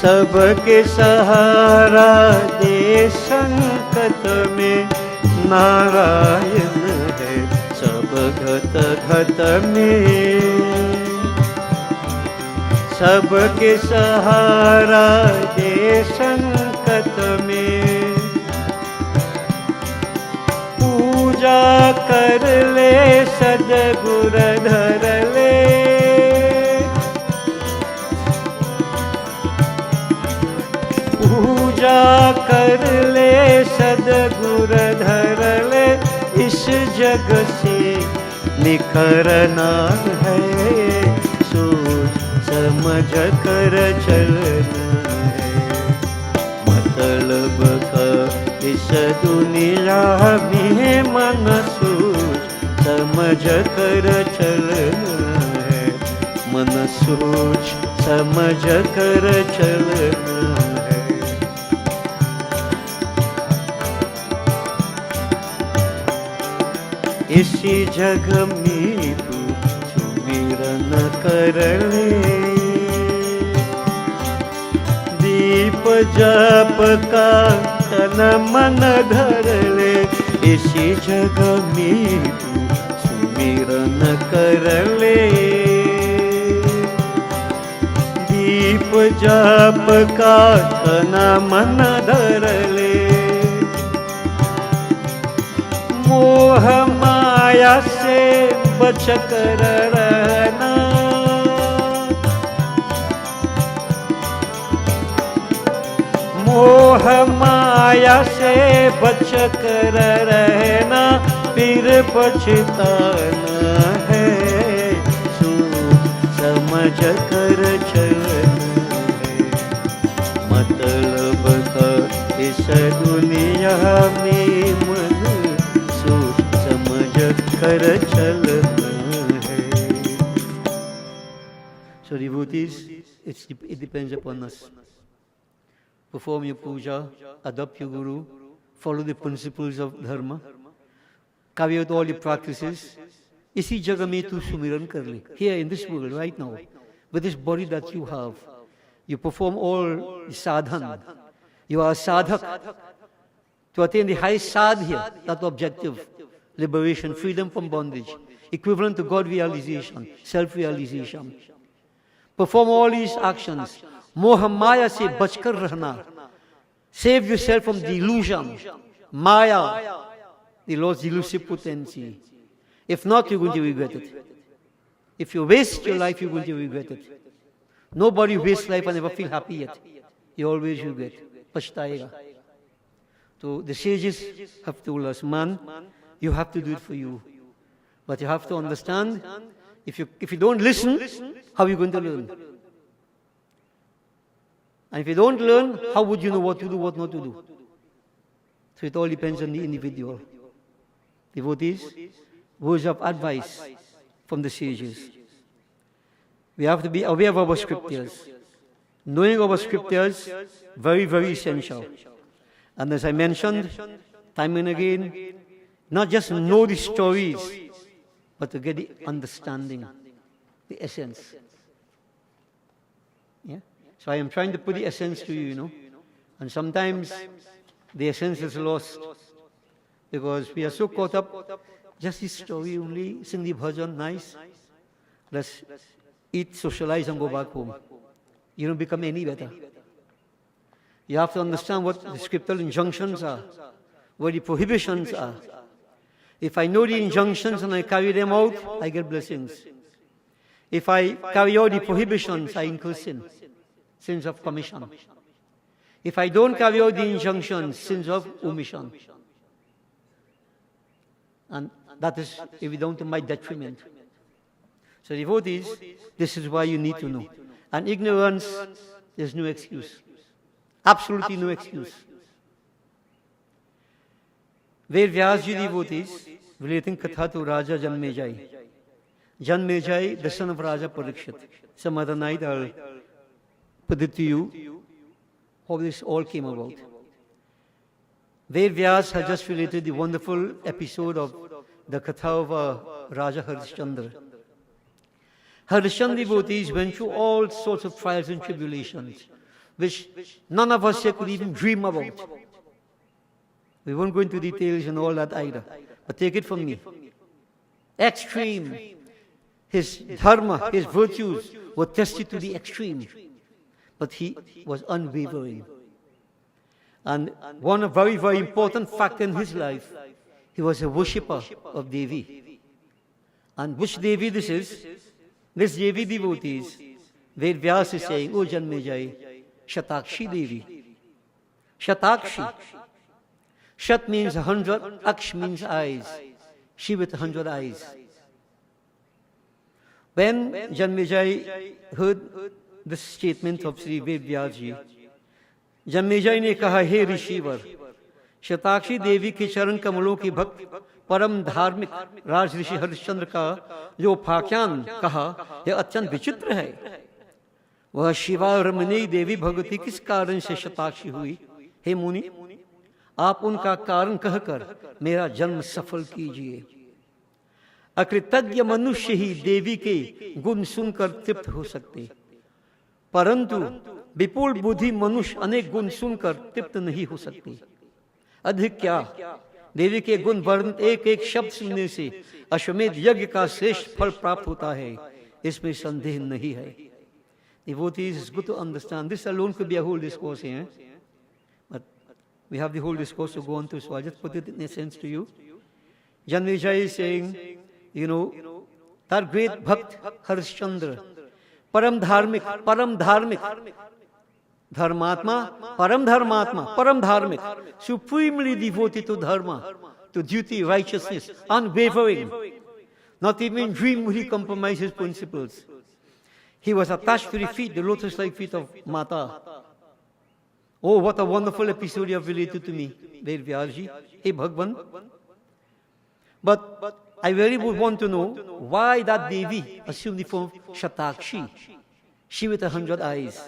सबके सहारा दे संकट में। नारायण है सब घट घट में, सबके सहारा दे संकट में। पूजा कर ले सद्गुर धर ले, पूजा कर ले सद्गुर धर ले, इस जग से निखरना है, सोच समझ कर चलना है। मतलब का इस दुनिया में मन सोच समझ कर चलना है, मन सोच समझ कर चलना है। इसी जग में तू सुमिरन कर ले, दीप जप का तन मन धर ले, इसी जग में तू सुमिरन कर ले। दीप जप का तन मन धर ले, मोह माया से बच कर रहना, मोह माया से बच कर रहना, फिर पछताना है, सोच समझ कर चलना है। मतलब का इस दुनिया में मन सोच समझ कर चलना है। So devotees, it depends upon us. Perform your puja, adopt your guru, follow the principles of dharma, carry out all the practices. इसी जगह में तू सुमिरन कर ले, here in this world right now, with this body that you have, you perform all the sadhana. You are a sadhak to attain the highest sadhya, that objective, liberation, freedom from bondage, equivalent to God realization, self-realization. Perform all these actions. मोह माया से बचकर रहना, save yourself from delusion, maya, the Lord's elusive potency. If not, you're going to regret it. If you waste your life, you're going to regret it. Nobody wastes life and never feel happy yet. You always regret. Pachtaega. So the sages have told us, man, you have to do it for you. But you have to understand, if you don't listen, how are you going to learn? And if you don't learn, how would you know what to do, what not to do? So it all depends on the individual. Devotees, words of advice from the sages. We have to be aware of our scriptures. Knowing our scriptures, very, very essential. And as I mentioned, time and again, not just know the stories, but to get the understanding, the essence. Yeah? So I am trying to put the essence to you, And sometimes the essence is lost because we are so caught up, just this story only, sing the bhajan, nice. Let's eat, socialize, and go back home. You don't become any better. You have to understand what the scriptural injunctions are, what the prohibitions are. If I know the injunctions and I carry them out, I get blessings. If I carry out the prohibitions, I incur sin, sins of commission. If I don't carry out the injunctions, sins of omission. And that is, if you don't, to my detriment. So devotees, this is why you need to know. And ignorance, there's no excuse. Absolutely no excuse. Ved Vyasji devotees, relating Katha to Raja Janmejai. Janmejai, the son of Raja Parikshit. Some other night I'll put it to you how this all came about. Ved Vyas has just related the wonderful episode of the Katha of Raja Harishchandra. Harishchandra devotees went through all sorts of trials and tribulations, which none of us here could even dream about. We won't go into details and all that either, but take it from me. Extreme. His dharma, his virtues were tested to the extreme, but he was unwavering. And one very, very important factor in his life, he was a worshipper of Devi. And which Devi this is? This Devi devotees, Ved Vyas is saying, O Janmejai, Shatakshi Devi. Shatakshi. Shat means 100, Aksh means eyes. She with 100 eyes. When Janmejai heard the statement of Sri Ved Vyasji, Janmejai ने कहा हे ऋषिवर, शताक्षी देवी के चरण कमलों की भक्त परम धार्मिक राज ऋषि हरिश्चंद्र का जो उपाख्यान कहा यह अत्यंत विचित्र है। वह शिवा रमणी देवी भगवती किस कारण से शताक्षी हुई? हे मुनि, आप उनका कारण कहकर मेरा जन्म सफल कीजिए। अकृतज्ञ मनुष्य ही देवी के गुण सुनकर तृप्त हो सकते, परंतु विपुल बुद्धि मनुष्य अनेक गुण सुनकर तृप्त नहीं हो सकते। अधिक क्या, देवी के गुण वर्णित एक एक शब्द सुनने से अश्वमेध यज्ञ का श्रेष्ठ फल प्राप्त होता है, इसमें संदेह नहीं है। Devotees, it's good to understand. This alone could be a whole discourse here. But we have the whole discourse to go on to, so I'll just put it in a sense to you. Janmejai is saying, that great Bhakt Harishchandra, Param Dharmik, Dharmatma, Param Dharmik, supremely devoted to Dharma, to duty, righteousness, unwavering. Not even in dream would he compromise his principles. He was attached to the feet, the lotus-like feet of Mata. Oh, what a wonderful episode you have related to me, Ved Vyasji. Hey, Bhagwan. But I really would want to know why that Devi assumed the form of Shatakshi, she with 100 eyes.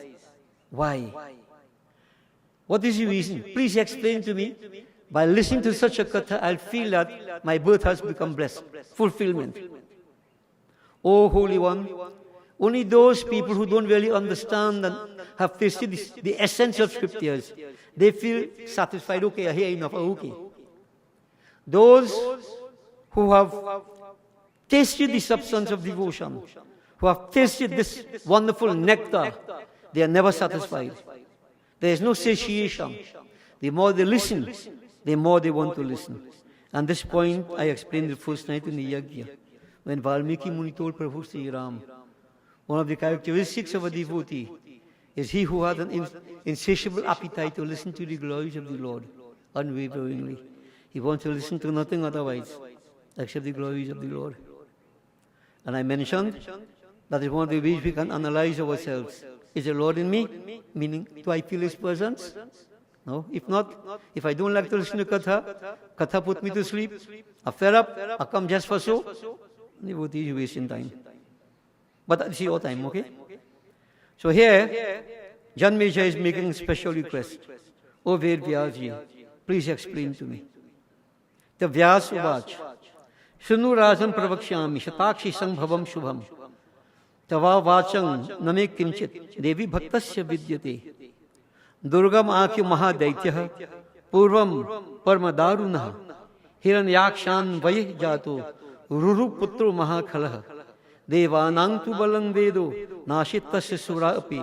Why? What is the reason? Please explain to me. By listening to such a katha, I'll feel that my birth has become blessed, fulfillment. Oh, Holy One, only those people who don't really understand and have tasted the essence of scriptures, they feel satisfied, okay, I hear enough, okay. Those who have tasted the substance of devotion, who have tasted this wonderful nectar, they are never satisfied. There is no satiation. The more they listen, the more they want to listen. And this point I explained the first night in the Yajna, when Valmiki Muni told Prabhu Sri Ram, one of the characteristics of a devotee is he who has an insatiable appetite to listen to the glories of the Lord unwaveringly. He wants to listen to nothing otherwise except the glories of the Lord. And I mentioned that is one of the ways we can analyze ourselves. Is the Lord in me? Meaning, do I feel His presence? No. If not, if I don't like to listen to Katha put me to sleep, I'm fed up, I come just for show, devotee is wasting time. But it's your time, okay? So here, Janmeja is making a special request. O Ved Vyasji, please explain to me. The Vyas Uvach, Shunu Rajan Pravakshyami, Shatakshi Sangbhavam Shubham, Tava Vachang Name Kimchit, Devi Bhaktasya Vidyate, Durgam Akyu Mahadaityaha, Purvam Parmadarunah, Hiranyakshan Vayih Jato, Ruru Putru Mahakalaha, Devanang tu Balang Vedo, Nashitasya Sura Api,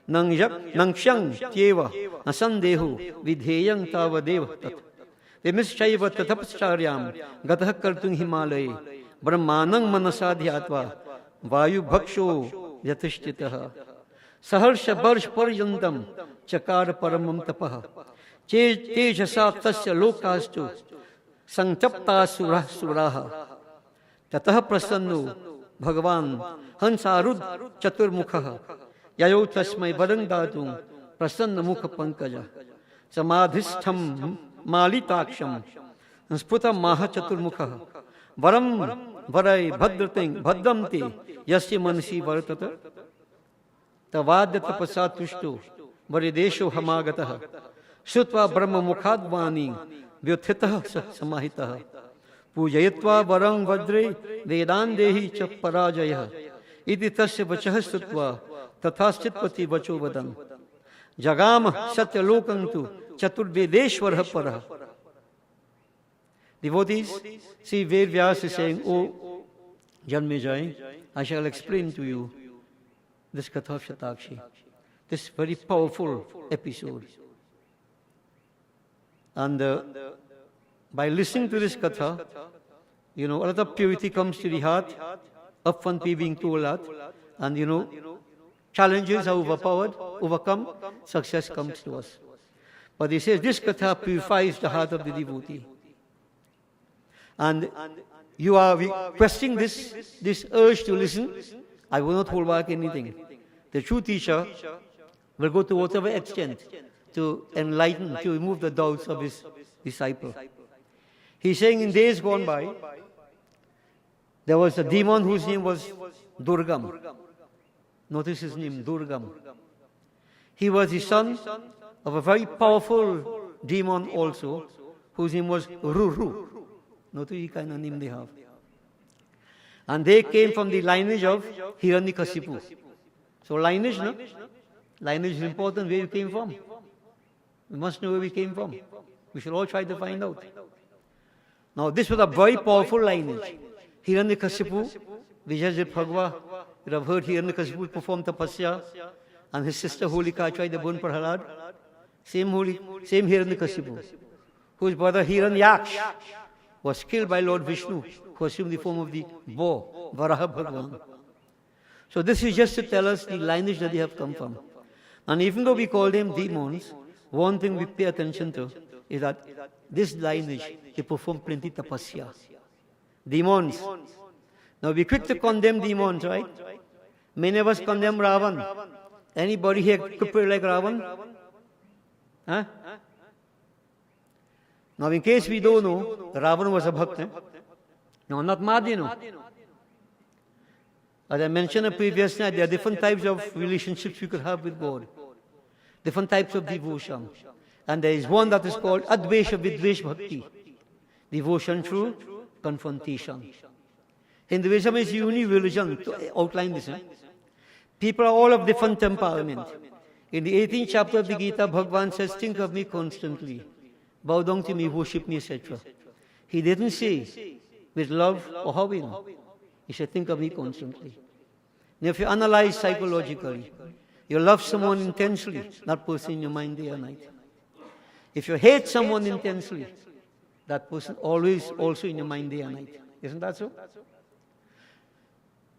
Nangshang Tyeva, Nasandehu, Vidheyang Tava Deva Tat. Vimishchaiva Tatapcharyam, Gatah Kartung Himalaya, Brahmanang Manasadhyatva, Vayu Bhaksho Yatishtitaha, Saharsha Barsh Paryantam, Chakara Paramam Tapaha, Tejasa Tasya Lokastu, Sangtapta Surah Suraha, Tataha Prasannu, Bhagavan, Hansarud Chaturmukha, Yayo Tasmai Varandatum, Prasanna Mukha Pankaja, Samadhistham Malitaksham, Sputa Maha Chaturmukha, Varam Varai Bhadrating Bhadramti, Yasya Manasi Varatata, Tavadyata Pasatushtu, Varidesho Hamagataha, Shutva Brahma Mukhadvani, Vyuthitaha Samahitaha, Pujayatva Varang Vajre, Vedandehi Chaparajaya, Iti Tasya Vachah Sutva, Tathaschitpati Vacho Vadan, Jagam Satya Lokantu, Chaturvedeshwara Paraha. Devotees, see Ved Vyas is saying, O Janmejai, I shall explain to you this Katha of Shatakshi, this very powerful episode. And by listening to this Katha, a lot of purity comes to the heart, upfront being told that, and challenges are overcome, success comes to us. But he says this Katha purifies the heart of the devotee. And you are requesting this urge to listen, I will not hold back anything. The true teacher will go to whatever extent to enlighten, to remove the doubts of his disciple. He's saying in days gone by, there was a demon whose name was Durgam. Notice his name, Durgam. He was the son of a very powerful demon also, whose name was Ruru. Notice the kind of name they have. And they came from the lineage of Hiranyakasipu. So lineage, no? Lineage is important, where you came from. We must know where we came from. We should all try to find out. Now this was a very powerful lineage. Hiranyakasipu, Vijay Bhagwa, you have heard Hiranyakasipu perform tapasya, and his sister Holika tried to burn Prahalad. Same Hiranyakasipu, whose brother Hiranyaksh was killed by Lord Vishnu, who assumed the form of the boar, Varaha Bhagavan. So this is just to tell us the lineage that they have come from. And even though we call them demons, one thing we pay attention to is that this lineage, they perform plenty tapasya. Demons. Now we quick to condemn demons, right? Many of us condemn Ravan. Anybody here could pray like Ravan? Huh? Now in case we don't know, Ravan was a Bhakt. No, not Madhi, no. As I mentioned in previous night, there are different types of relationships we could have with God. Different types of devotion. And there is one that is called Advesha Vidvesh Bhakti. Devotion through confrontation. Hinduism is the only religion to outline this. People are all of different temperament. In the 18th chapter of the Gita, Bhagavan says, think of me constantly. Bow down to me, worship me, etc. He didn't say with love or how we know. He said, think of me constantly. Now if you analyze psychologically, you love someone intensely, that person in your mind day and night. If you hate someone intensely, that person always also in your mind day and night. Isn't that so?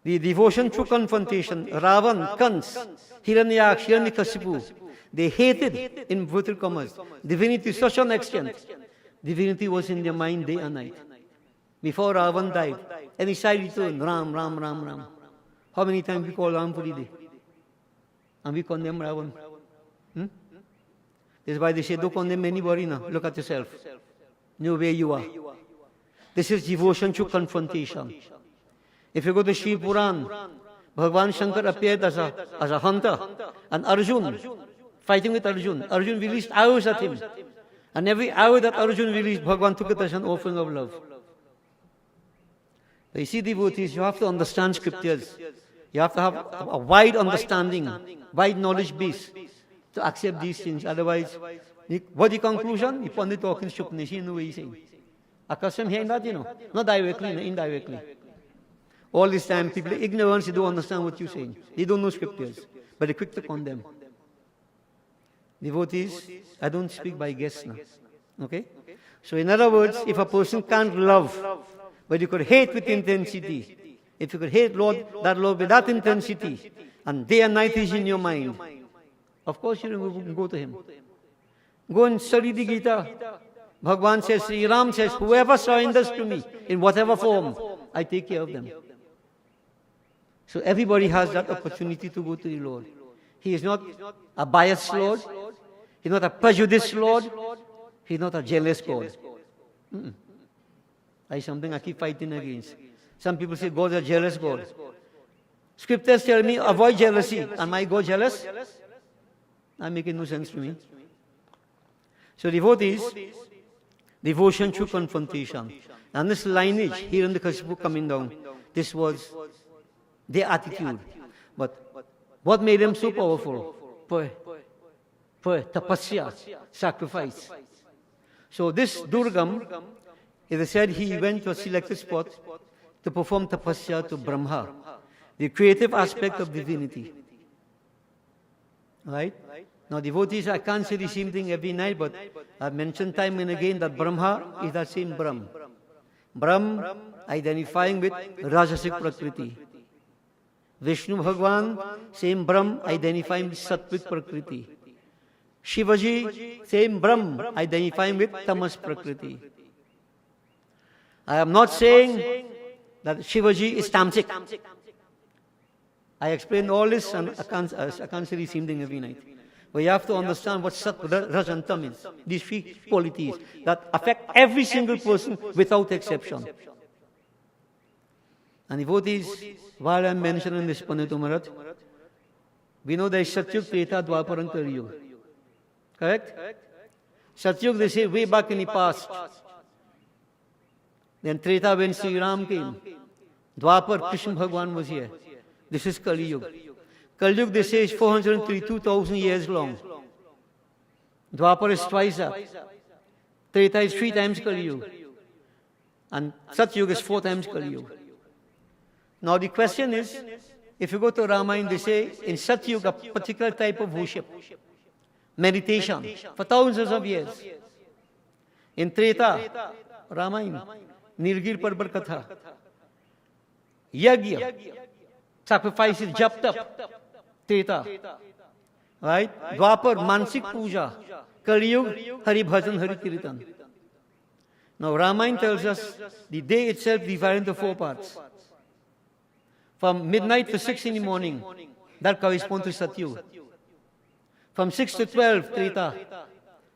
The devotion through confrontation, Ravan, Kans, Hiranyaksha, Hiranyakasipu, they hated, in inverted commas, divinity to such an extent. Divinity was in their mind day and night. Before Ravan died, and he said, Ram, Ram, Ram, Ram. How many times we call Ram for the day? And we condemn Ravan. This is why they say, don't condemn anybody now. Look at yourself. Know where you are. This is devotion through confrontation. If you go to Shiv Puran, Bhagavan Shankar appeared as a hunter, and Arjun, fighting with Arjun. Arjun released arrows at him. And every arrow that Arjun released, Bhagavan took it as an offering of love. But you see, devotees, you have to understand scriptures. You have to have a wide understanding, wide knowledge base to accept these things. Otherwise, what's the conclusion? If only talking shupnish, you know what he's saying. Akasam hearing that, not directly, indirectly. All this time, people are ignorant, they don't understand what you're saying. They don't know scriptures, but they're quick to condemn. Devotees, I don't speak by guess now. Okay? So in other words, if a person can't love, but you could hate with intensity, if you could hate that Lord with that intensity, and day and night is in your mind, of course you can go to him. Go and study the Gita. Bhagavan says, Sri Ram says, whoever surrenders to me, in whatever form, I take care of them. So everybody has that opportunity to go to the Lord. He is not a biased Lord. He's not a prejudiced Lord. He's not a jealous God. That's something I keep fighting against. Some people say God is a jealous God. Scriptures tell me avoid jealousy. Am I God jealous? That making no sense to me. So devotees, devotion through confrontation. And this lineage here in the Kashipu coming down, this was their attitude. But what made them so powerful? Prayer, tapasya, sacrifice. So this Durgam, it is said he went to a selected spot to perform tapasya to Brahma, the creative aspect of divinity. Right? Now devotees, I can't say the same thing every night, but I've mentioned time and again that Brahma is that same Brahm. Brahm identifying with Rajasic Prakriti. Vishnu Bhagwan, same Brahm identifying with Sattvic Prakriti. Shivaji, same Brahm identifying with Tamas Prakriti. I am not saying that Shivaji is Tamasic. I explained all this and I can't say the same thing every night. But you have to understand what Sat, Raj and Tam is. These three qualities that affect every single person without exception. And devotees, while I'm mentioning this Pandita Maharaj, we know there is Satyug, Treta, Dwapar and Kaliyug. Correct? Satyug, they say, way back in the past. Then Treta, when Sri Ram came. Dwapar, Krishna Bhagwan was here. This is Kaliyug. Kaliyug, they say, is 432,000 years long. Dwapar is twice that. Treta is 3 times Kaliyug. And Satyug is 4 times Kaliyug. Now the question is, if you go to Ramayana, they say, in Satyug, a particular type of worship, meditation, for thousands of years. In Treta, Ramayana, Nirgir Parbar Katha, Yagya, sacrifices, jap tap, Treta, right? Dwapar, Mansik Puja, Kaliyug, Hari Bhajan, Hari Kirtan. Now Ramayana tells us the day itself divided into 4 parts. From midnight to 6 in the morning, that corresponds to Satyug. From 6 to 12, Treta.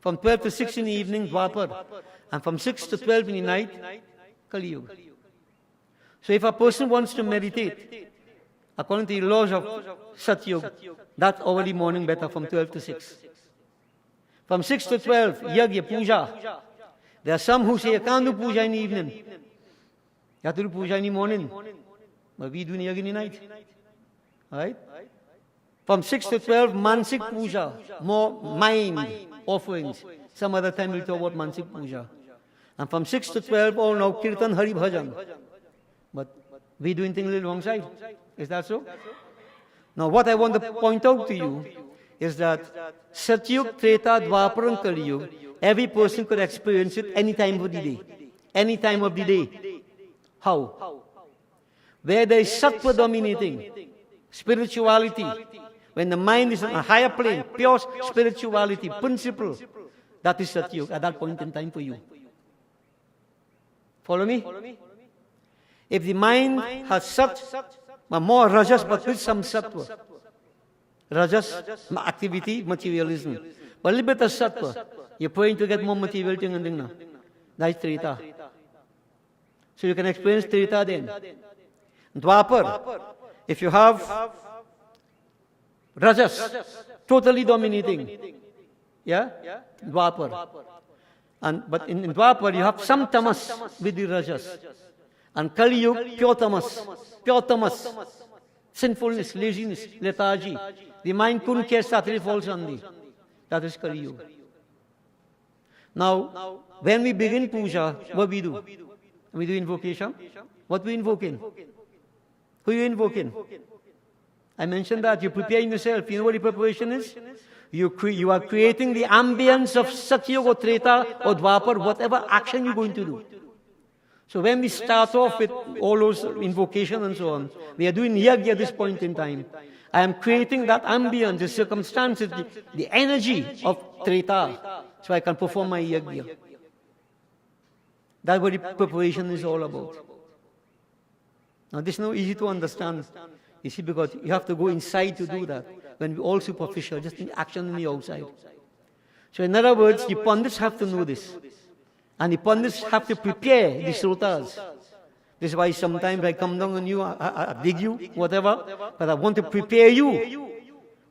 From 12 to 6 in the evening, Dwapar. And from 6 to 12 in the night, Kaliyug. So if a person wants to meditate, according to the laws of Satyug, that early morning better from 12 to 6. From 6 to 12, Yagya, Puja. There are some who say, you can't do Puja in the evening. You have to do Puja in the morning. But we do Yagya in the night. Right? From 6 to 12, Mansik Puja. More mind offerings. Some other time we'll talk about Mansik Puja. And from 6 to 12, all now Kirtan, Hari Bhajan. But we doing things a little wrong side. Is that so? Now what I want to point out to you is that Satyug, Treta, Dwapar and Kaliyug, every person could experience it any time of the day. Any time of the day. How? Where there is sattva dominating, spirituality, when the mind is on a higher plane, pure spirituality, principle, that is Satyug at that point in time for you. Follow me? If the mind has more rajas but with some sattva, rajas, activity, materialism, but a little bit of sattva, you're praying to get more material thing and thing now. That's Treta. So you can experience Treta then. Dwapar, If you have Rajas, totally dominating, yeah, Dwapar. But in Dwapar, you have some tamas with the Rajas. And Kali Yuga, pure tamas, sinfulness, laziness, lethargy. The mind couldn't care Saturday fall Sunday. That is Kali Yuga. Now, when we begin puja, what we do? We do invocation. What we invoking? Who you invoking? I mentioned that you're preparing yourself. You know what the preparation is? You are creating the ambience of Satyuga or Treta or Dwapar, whatever action you're going to do. So when we start off with all those invocation and so on, we are doing yajna at this point in time. I am creating that ambience, the circumstances, the energy of Treta, so I can perform my yajna. That's what the preparation is all about. Now this is not easy to understand, you see, because you have to go inside to do that, when we're all superficial, just in action on the outside. So in other words, the pundits have to know this. And the pundits have to prepare the srotas. This is why sometimes I come down on you, I dig you, whatever, but I want to prepare you.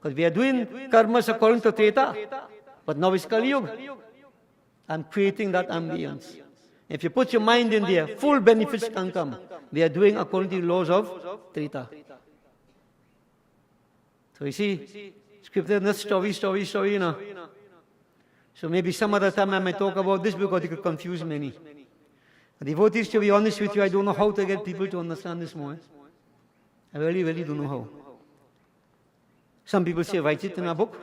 Because we are doing karmas according to Treta, but now it's Kali Yuga. I'm creating that ambience. If you put your mind in there, full benefits can come. We are doing according to the laws of Treta. So you see, scripture is not story, you know. So maybe some other time I might talk about this because it could confuse many. Devotees, to be honest with you, I don't know how to get people to understand this more. I really don't know how. Some people say, write it in a book.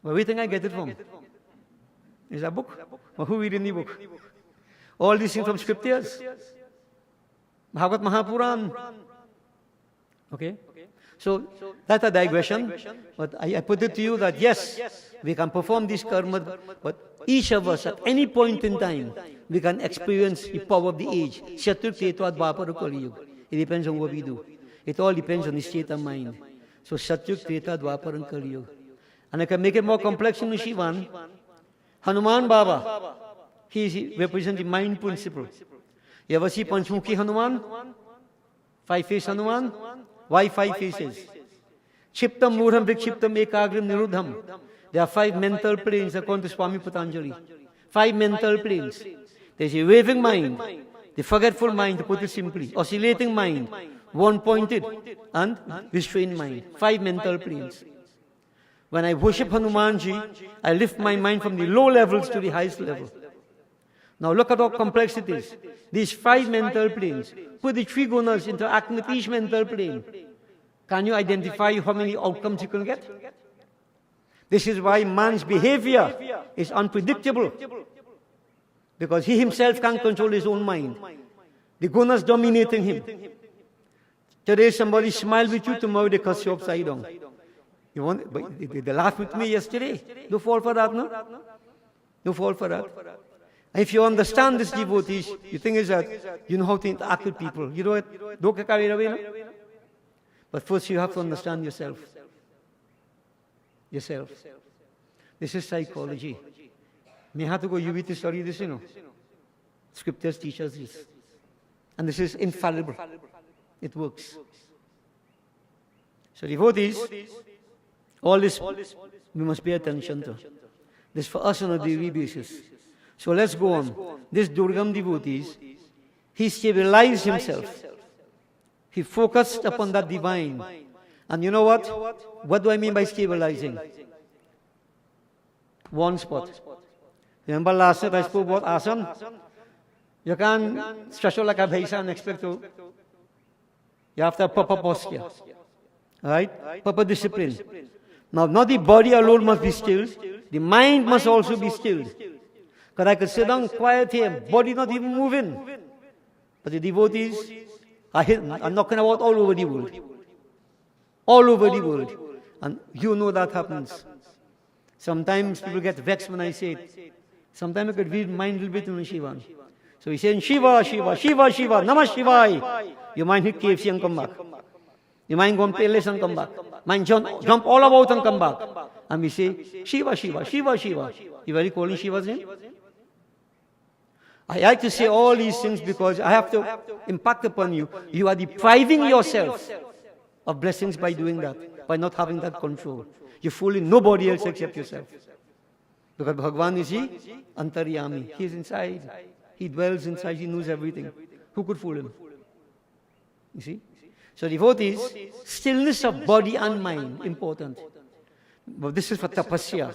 Where do you think I get it from? Is a book? Or who read in the book? All these things from scriptures. Bhagavad Mahapuran. Okay? So that's a digression. But I put it to you that yes, we can perform this karma, but each of us at any point in time, we can experience the power of the age. Shatruk, Treta, Dwapara, Kali Yuga. It depends on what we do. It all depends on the state of mind. So Shatruk, Treta, Dwapara, and Kali Yuga. And I can make it more complex in Shivan. Hanuman Baba, he represents the mind principle. You ever see Panchmukhi Hanuman? 5-face Hanuman? Why 5 faces? Chiptam Murham Vikshiptam Ekagrim Nirudham. There are 5 mental planes according to Swami Patanjali. 5 mental planes. There's a raving mind, the forgetful mind, to put it simply, oscillating mind, one-pointed, and restrained mind. 5 mental planes. When I worship Hanumanji, I lift my mind from the low levels to the highest level. Now look at how complex it is. These 5 mental planes, put the 3 gunas interacting with each mental plane. Can you identify how many outcomes you can get? This is why man's behavior is unpredictable. Because he himself can't control his own mind. The gunas dominating him. Today somebody smiled with you, tomorrow they curse you upside down. You want, they laughed with me yesterday. Don't fall for that, no? Don't fall for that. If you understand this, devotees, you think is that you know how to interact with people. You know it? Don't get carried away, no? But first you have to understand yourself. Yourself. This is psychology. May have to go UV to study this, you know. Scriptures teach us this. And this is infallible. It works. So devotees, all this we must pay attention to. This for us on a daily basis. So let's go on. This Durgam devotees, he stabilized himself. He focused upon that divine. And you know what? What do I mean by stabilizing? One spot. Remember last night I spoke about asana? You can't stretch out like a bhaisa and expect to. You have to have proper posture. Right? Proper discipline. Now, not the body alone must be stilled. The mind must also be stilled. Because I could sit down quiet here, body not even moving. But the devotees are knocking about all over the world. All over the world. And you know that happens. Sometimes people get vexed when I say it. Sometimes I could read mind a little bit in Shiva. So he's saying Shiva, Shiva, Shiva, Shiva, Namah Shivaya. Your mind hit KFC and come back. Your mind go on playlist and come back. Mind jump all about and come back. And we say Shiva, Shiva, Shiva, Shiva. You very calling Shiva's name? I like to say all these things because I have to impact upon you. You are depriving yourself of blessings by doing that, by not having that control. You're fooling nobody else except yourself. Because Bhagavan is he, Antaryami. He is inside. He dwells inside. He knows everything. Who could fool him? You see? So devotees, stillness of body and mind, important. But this is for tapasya.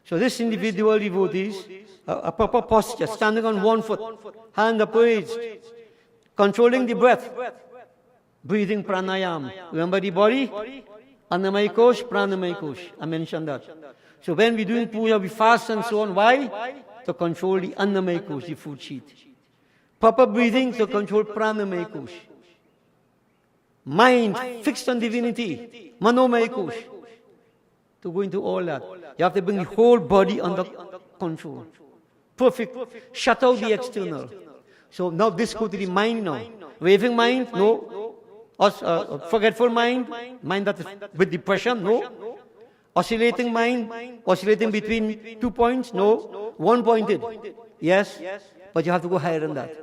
So this individual devotees, a proper posture, standing on one foot, hand upraised, controlling the breath, breathing pranayam. Remember the body? Annamaya kosh, pranamaya kosh. I mentioned that. So when we're doing puja, we fast and so on. Why? To control the annamaya kosh, the food sheet. Proper breathing to control pranamaya kosh. Mind fixed on divinity, manomaya kosh. To go into all that, you have to bring the whole body under control. Perfect. Shut out the external. So now this go to the mind now. Raving mind, no. Forgetful mind, mind that is with depression, no. Oscillating mind, oscillating between 2 points, no. One-pointed, yes. But you have to go higher than that.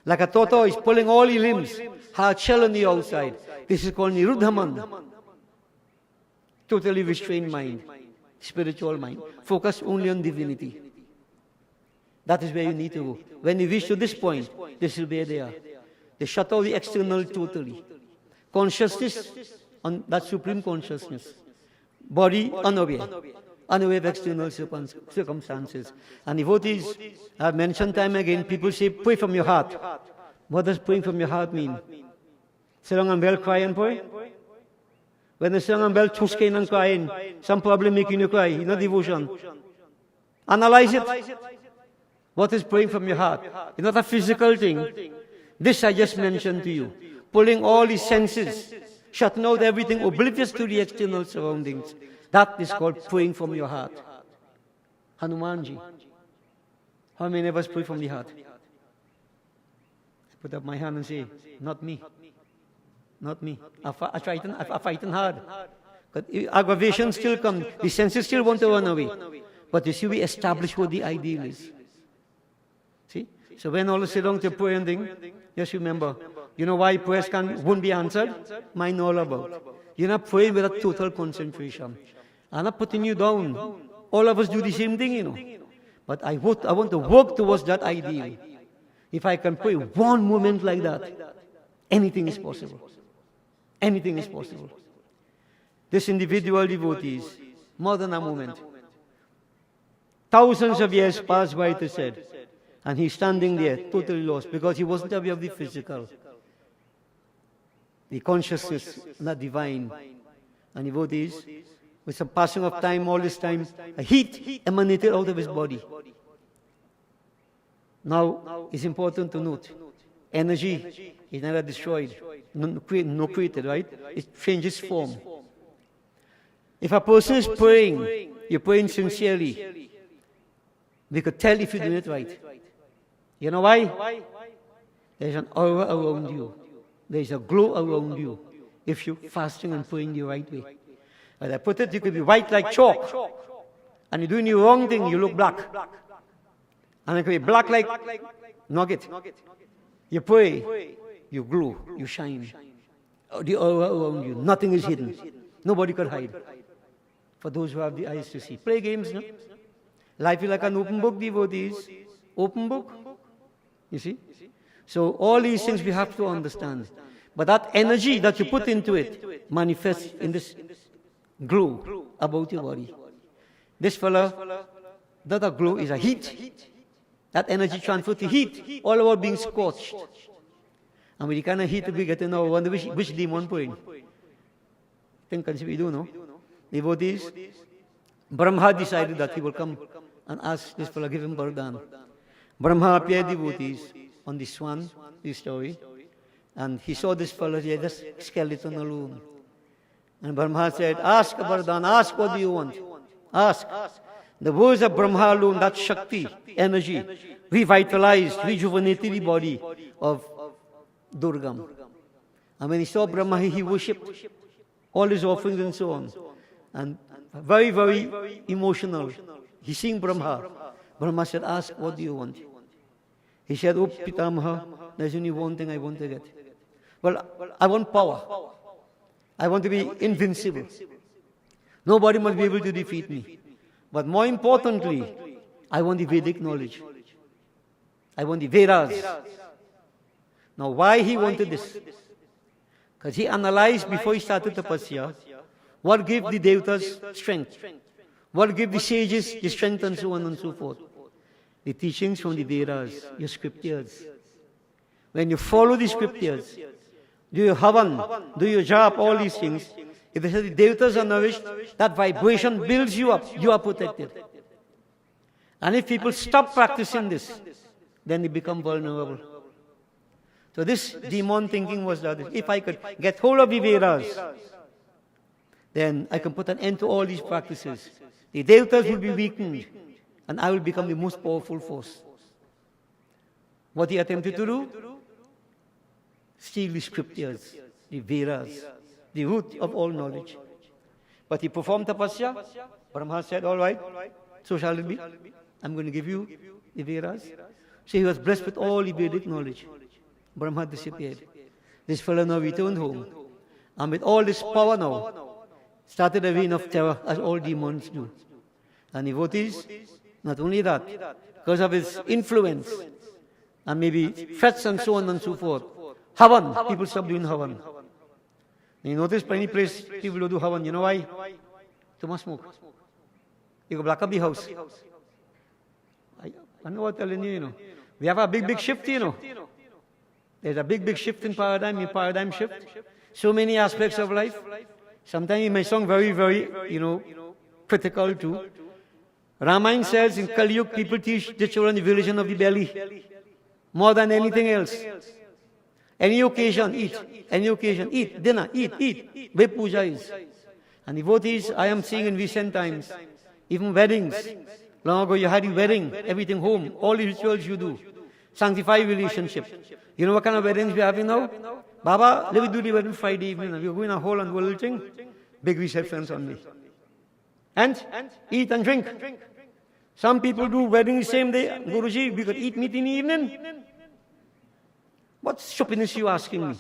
Like a tortoise pulling all the limbs, hard shell on the outside. This is called Niruddhaman. Totally restrained mind, spiritual mind. Focus only on divinity. That is where you need to go. When you reach to this point, this will be there. They shut out the external totally. Consciousness on that supreme consciousness. Body unaware. Unaware of external circumstances. And devotees, I have mentioned time again, people say, pray from your heart. What does praying from your heart mean? Sarang and bell cry and pray? When the sarang and bell chuskain and crying, some problem making you cry, not devotion. Analyze it. What is praying from your heart? It's not a physical thing. This I just mentioned to you. Pulling all the senses, shutting out everything, oblivious to the external surroundings. That is called praying from your heart. Hanumanji. How many of us pray from the heart? I put up my hand and say, not me. Not me. I fighting hard. But aggravation still comes. The senses still want to run away. But you see, we establish what the ideal is. See? So when all sit down to pray and thing, just remember, you know why prayers won't be answered? Mind all about. You're not praying with a total concentration. I'm not putting you down. All of us do the same thing, you know. But I want to work towards that ideal. If I can pray one moment like that, anything is possible. Anything is possible. This individual devotees, more than a moment. Thousands of years passed by, it is said. And he's standing there, totally lost, because he wasn't aware of the physical. The consciousness, not divine. And devotees, with some passing of time, all this time, a heat emanated out of his body. Now, it's important to note, energy is never destroyed, no created, right? It changes form. If a person is praying, you're praying sincerely, we could tell if you're doing it right. You know why? There's an aura around you. There's a glow around you if you're fasting and praying the right way. As I put it, you could be white like chalk, and you're doing the wrong thing, you look black. And it could be black like nugget. You pray, you glow, you shine. The aura around you, nothing is hidden. Nobody could hide. For those who have the eyes to see. Play games, no? Life is like an open book, devotees. Open book. You see? So all these things we have to understand. But that energy that you put into it manifests in this glow about your body. This fella, that glow is a heat. That energy transferred to heat, all about being scorched. And with the kind of heat we get to know, wonder which demon praying. Think we do, no? Devotees, Brahma decided that he will come and ask this fella, give him Vardhan. Brahma appeared devotees on this one, this story, and he saw this fellow, he had this skeleton alone. And Brahma said, ask Vardhan, ask what do you want? Ask. The words of Brahma alone, that Shakti, energy, revitalized, rejuvenated the body of Durgam. And when he saw Brahma, he worshipped all his offerings and so on. And very, very emotional. He seen Brahma. Brahma said, ask, what do you want? He said, oh, Pitamaha, there's only one thing I want to get. Well, I want power. I want to be invincible. Nobody must be able to defeat me. But more importantly, I want the Vedic knowledge. I want the Vedas. Now, why he wanted this? Because he analyzed before he started tapasya, what gave the devatas strength, what gave the sages the strength, and so on and so forth. The teachings from the Vedas, your scriptures. When you follow the scriptures, do your havan, do your jap, all these things, if the devatas are nourished, that vibration builds you up, you are protected. And if people stop practicing this, then they become vulnerable. So this demon thinking was that if I could get hold of the Vedas, then I can put an end to all these practices. The devatas will be weakened, and I will become the most powerful force. What he attempted to do? Steal the scriptures, the Vedas, the root of all knowledge. But he performed tapasya. Brahma said, all right, so shall it be. I'm going to give you the Vedas. So he was blessed with all the Vedic knowledge. Brahma disappeared. This fellow now returned home. And with all this power now, started a reign of terror, as all demons do. And devotees, not only that, because of his influence, and maybe threats and so on and so forth, Havan, people stop doing Havan. You notice any place people don't do Havan. You know why? Too much smoke. You go black up the house. I know what I'm telling you, you know. We have a big shift, you know. There's a big shift in paradigm shift. So many aspects of life. Sometimes it may sound very, critical too. Ramayana says in Kali Yuga, people teach the children the religion of the belly. More than anything else. Any occasion, eat. Any occasion, eat. Dinner, eat. Where puja is. And devotees, I am seeing in recent times, even weddings. Long ago you had your wedding, everything home, all the rituals you do. Sanctified relationship. You know what kind of weddings we're having now? Baba, let me do the wedding Friday evening. We're going a whole and do a little thing. Big receptions only. And eat and drink. Some people do wedding the same day. Guruji, we could eat meat in the evening. What stupidness you asking me?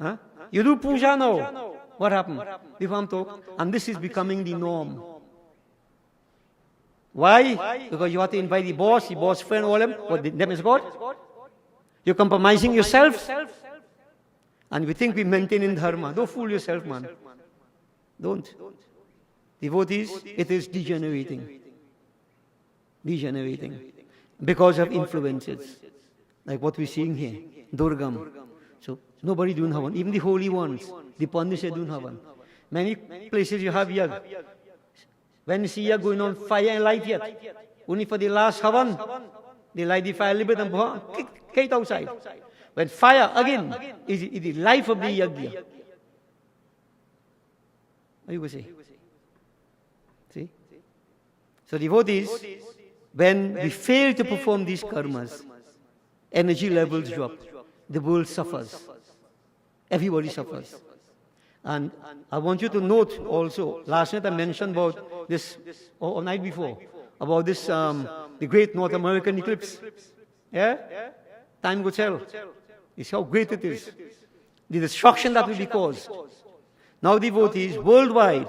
Huh? You do puja now. What happened? And this is becoming the norm. Why? Because you have to invite the boss friend, all them. What, them is God? You're compromising yourself. And we think we maintain in dharma. Don't fool yourself, man. Don't. Devotees, it is degenerating. Because of influences. Like what we're seeing here. Durgam. So, nobody doing Havan. Even the holy ones. The Pandits are doing Havan. Many places you have yag. When you see yag going on, fire and light yet. Only for the last Havan, they light the fire a little bit and kick it outside. When fire, again, is the life of the yagya. What you going to say? See? So devotees, when we fail to perform these karmas, energy levels drop. The world suffers. Everybody suffers. And I want you to note also, last night I mentioned about this, or night before, about this, the great North American eclipse. Yeah? Time will tell. It's how great it is. The destruction that will be caused. Now devotees, worldwide,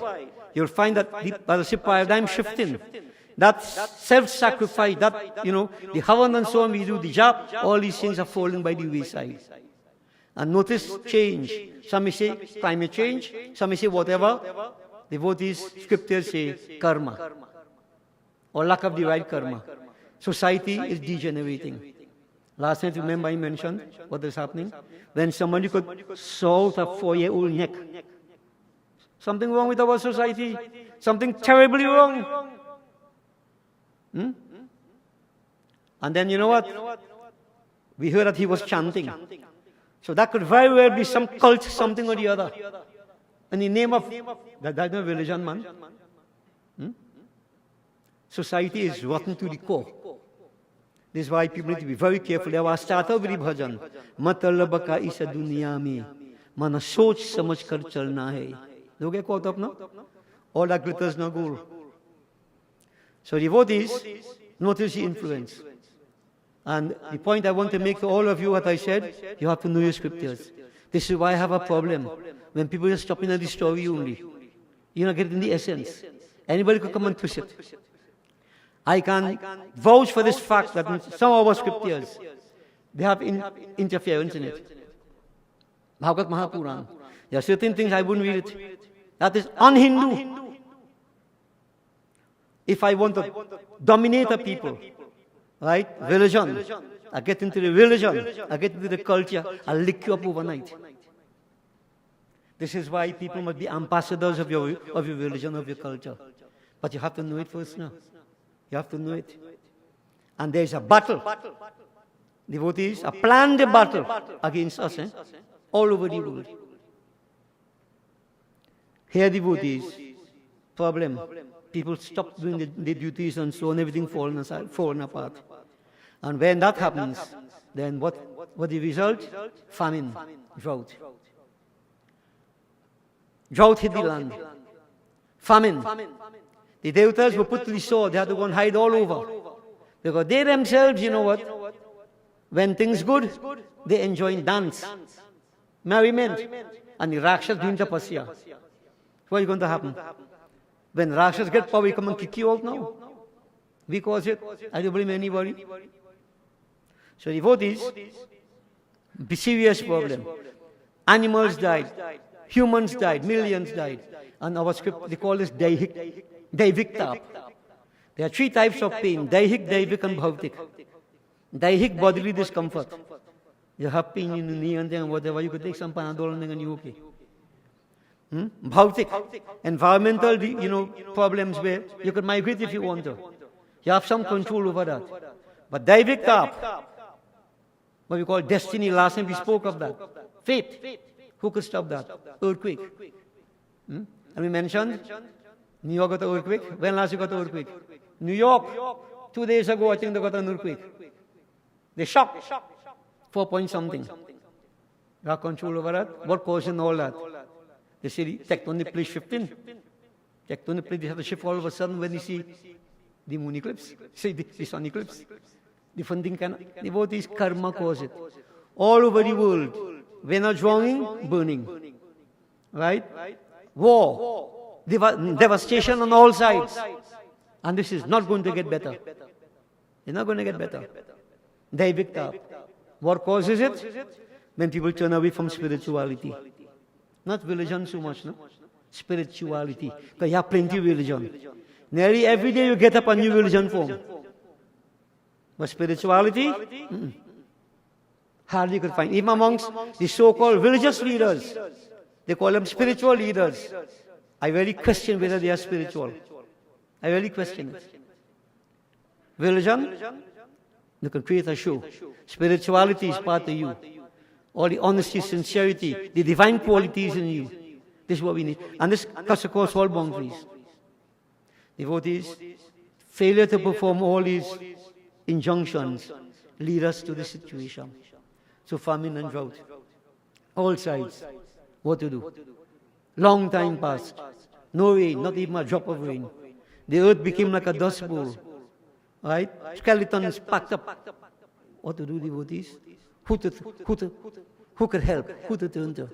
you'll find that the paradigm shifting. That self-sacrifice, that, the havan and so on we do, the jap, all these things are falling by the wayside. And notice change. Some may say climate change, some may say whatever. Devotees, scriptures say karma. Or lack of the right karma. Society is degenerating. Last night, remember I mentioned what is happening? When somebody could salt a 4-year-old neck. Something wrong with our society. Something terribly wrong. And then you know what? We heard that he was chanting. So that could very well be some cult, something or the other. In the name of, that's not religion, man. Society is rotten to the core. This is why people need to be very careful. They will start off with the bhajan. Matalab ka isa duniya mein, mana soch samajh kar chalna hai. Don't get caught up now. All that glitters no gold. So devotees, notice the influence. And the point I want to make to all of you, what I said, you have to know your scriptures. This is why I have a problem. When people are stopping at the story only, you're not getting the essence. Anybody could come and twist it. I can vouch for this fact that in some of our scriptures, they have interference in it. Bhagavad Mahapuran. There are certain things I wouldn't read it. That is un-Hindu. If I want to dominate a people, right? Religion. I get into the religion. I get into the culture. I'll lick you up overnight. This is why people must be ambassadors of your religion, of your culture. But you have to know it first now. You have to know it. And there's a battle. Devotees, a planned battle against us, all over the world. Here, devotees, problem. People stop doing the duties and so on, everything falling apart. And when that happens, then what the result? Famine, drought. Drought hit the land. Famine. The devatas were put to the sword. They had to go and hide all over. Because they themselves, you know what? When things good, they enjoy dance, merriment, and the Rakshas doing tapasya. What is going to happen? When Rakshas get power, we come and kick you out now. We cause it. I don't blame anybody. So devotees, serious problem. Animals died. Humans died. Millions died. And our script, they call this Daivik tap. There are three types of pain. Daihik, Daivik, and Bhautik. Daihik, bodily discomfort. You have pain in the knee and whatever. You could take some Panadol and you're okay. Bhautik, environmental, problems where you could migrate if you want to. You have some control over that. But Daivik tap, what we call destiny, last time we spoke of that. Fate. Who could stop that? Earthquake. And we mentioned New York got an earthquake. When last you got an earthquake? New York. 2 days ago, I think they got an earthquake. They shocked. 4 point something. You have control over that? What caused all that? They say the tectonic plate shifting. Tectonic plate, they have to shift all of a sudden when you see the moon eclipse, say the sun eclipse. Different thing can, devotees, karma cause it. All over the world, when are drowning, burning. Right? War, devastation on all sides. And this is not going to get better. It's not going to get better. Daivik tap. What causes it? When people turn away from spirituality. Not religion so much, no? Spirituality. Because you have plenty of religion. Nearly every day you get up a new religion form. But spirituality? Hardly could find. Even amongst the so-called religious leaders, they call them spiritual leaders. I really question whether they are spiritual. I really question it. Religion? You can create a show. Spirituality is part of you. All the honesty, sincerity, the divine qualities in you. This is what we need. And this cuts across all boundaries. Devotees, failure to perform all these injunctions lead us to this situation. So famine and drought. All sides. What to do? Long time passed. No rain, not even a drop of rain. The earth became like a dust bowl. Right? Skeletons packed up. What to do, devotees? Who could help? Who to turn to?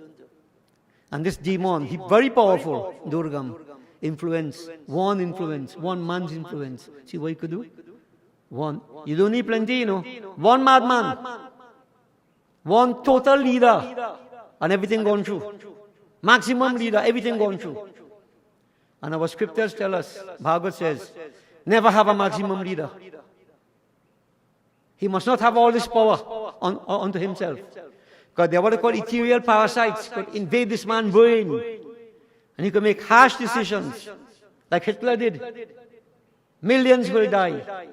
And this demon, he very powerful, Durgam, influence, one man's influence. See what you could do? One. You don't need plenty, One madman. One total leader. And everything gone through. Maximum leader, everything gone through. And our scriptures tell us, Bhagavad says, never have a maximum leader. He must not have all this power onto himself. Because they are what they call ethereal parasites could invade this man's brain. And he could make harsh decisions, like Hitler did. Millions will die.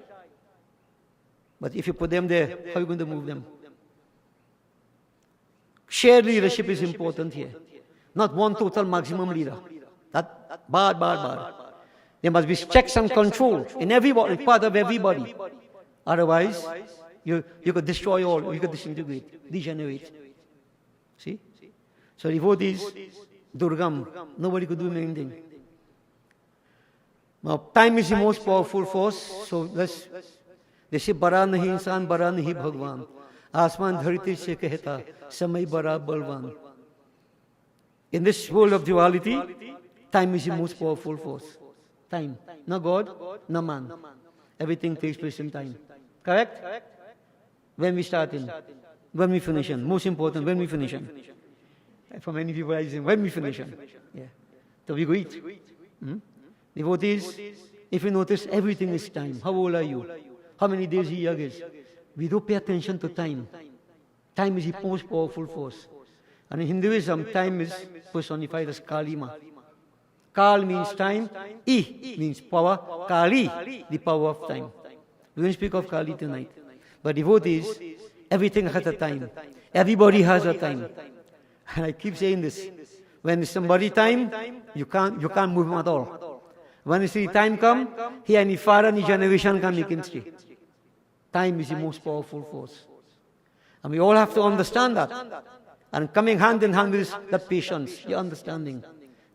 But if you put them there, how are you going to move them? Shared leadership is important here. Not one total maximum leader. That bad. There must be checks and control in everybody, part of everybody. Otherwise, you could destroy all, you could disintegrate, degenerate. See? So devotees, Durgam, nobody could do anything. Now, time is the most powerful force, so they say, Bara nahi insan, bara nahi Bhagwan. Asman dhariti se kehta, samay bara balwan. In this world of duality, time is the most powerful force. Time. No God, no man. Everything takes place in time. Correct? When we start in, when we finish in. Most important, when we finish in. For many people, I say, when we finish in. Yeah. So we go eat. Devotees, if you notice, everything is time. How old are you? How many days a year is? We don't pay attention to time. Time is the most powerful force. And in Hinduism, time is personified as Kalima. Kal means time, I means power, Kali, the power of time. We won't speak of Kali tonight. But devotees, everything has a time. Everybody has a time. And I keep saying this. When it's somebody time, you can't move him at all. When it's the time come, he and his father and his generation can make him stay. Time is the most powerful force. And we all have to understand that. And coming hand in hand with the patience, the understanding.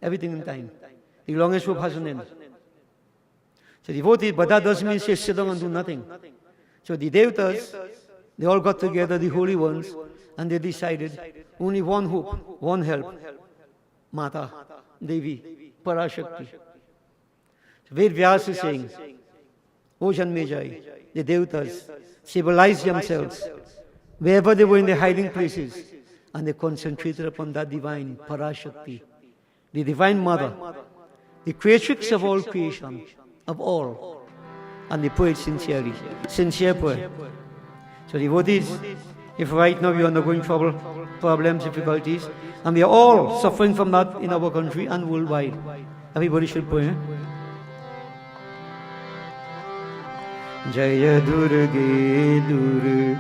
Everything in time. The longest rope has an end. So devotees, but that doesn't mean say sit down and do nothing. So the devatas, they all got together, the holy ones, and they decided only one hope, one help. Mata, Devi, Parashakti. So Ved Vyas is saying, O Janmejai, the devatas civilized themselves wherever they were in their hiding places, and they concentrated upon that divine Parashakti, the divine mother, the creatrix of all creation, of all, and they prayed sincerely, sincere prayer. So devotees, if right now we are undergoing trouble, problems, difficulties, and we are all suffering from that in our country and worldwide, everybody should pray. Jaya Durge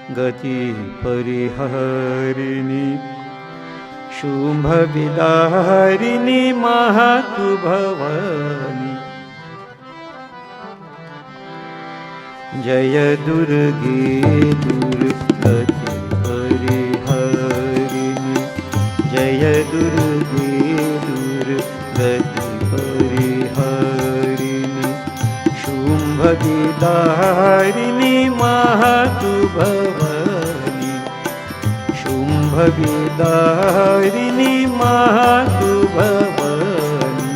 Durgati Pariharini Shumbha Vidarini Mahatu Bhavani Jaya Durge Durgati Pariharini Jaya Durge Durgati Pariharini Shumbha Vidarini Mahatu Bhavani Bhavidarini Mahatu Bhavani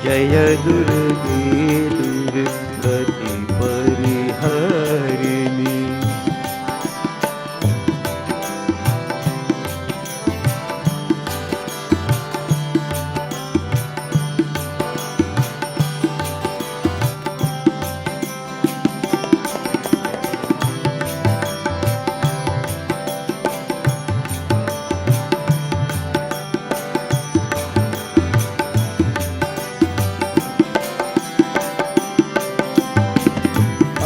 Jaya Durge Durgati Pariharini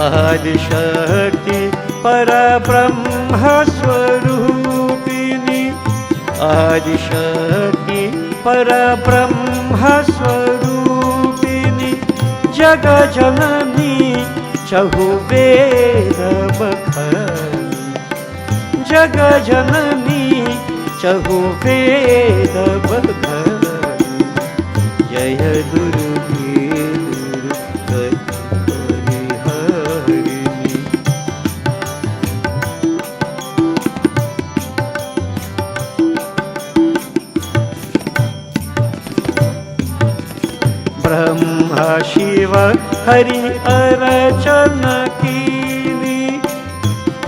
Adi Shakti Parabrahma Swarupini Adi Shakti Parabrahma Swarupini Jaga Janani Chahu Veda Bakhani Jaga Janani Chahu Veda Bakhani Jaya Durge Brahma Shiva Hari Arachana Kini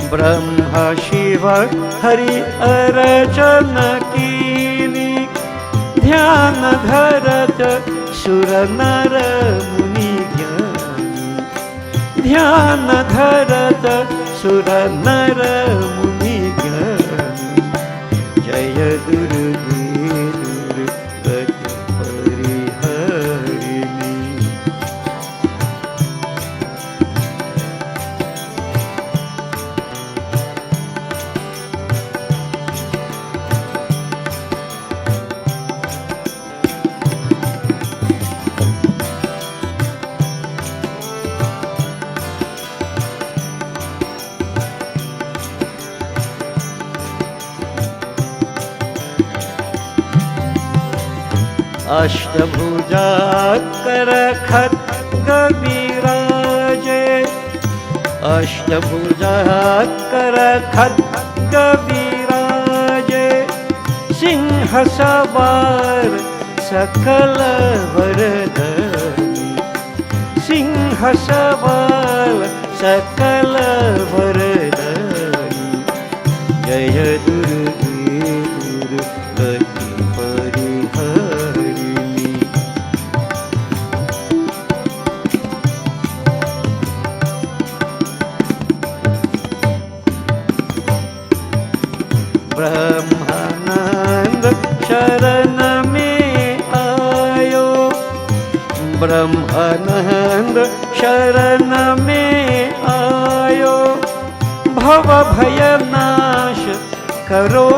Brahma Shiva Hari Arachana Kini Dhyana Dharata Sura Nara Muni Jnani Dhyana Dharata Sura Nara Muni Jnani Jaya Durge Ashtabhuja कर खड्ग विराजे अष्टभुजा कर खड्ग विराजे सिंह सवार सकल वरदानी, सिंह सवार सकल वरदानी, जय दुर्गे दुर्गति परिहरिणी। ब्रह्मानंद शरण में आयो, ब्रह्मानंद शरण में आयो, भव भय नाश करो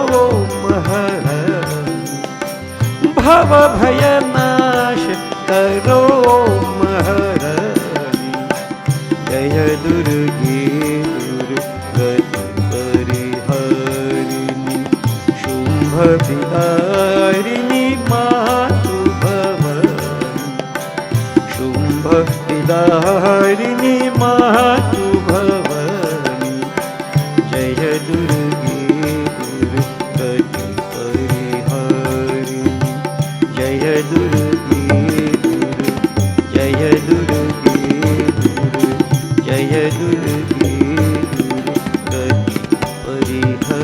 महरनी, भव भय नाश करो महरनी, जय दुर्गे दुर्गति परिहरिणी, शुंभ विदारिणी मातु भवानी, शुंभ विदारिणी मातु भवानी, जय दुर्गे दुर्गति परिहरिणी, जय दुर्गे जय दुर्गे जय दुर्गे दुर्गति परिहरिणी।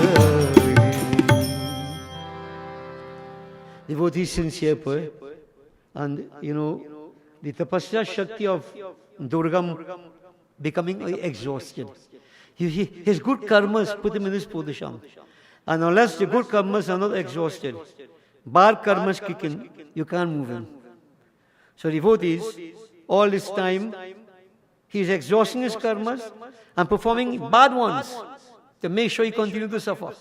Devotees sincere prayer, and the tapasya shakti of Durgam becoming exhausted. His good karmas put him in this position. And unless the good karmas are not exhausted, bad karmas kick in, you can't move him. So devotees, all this time, he is exhausting his karmas and performing bad ones to make sure he continues to suffer.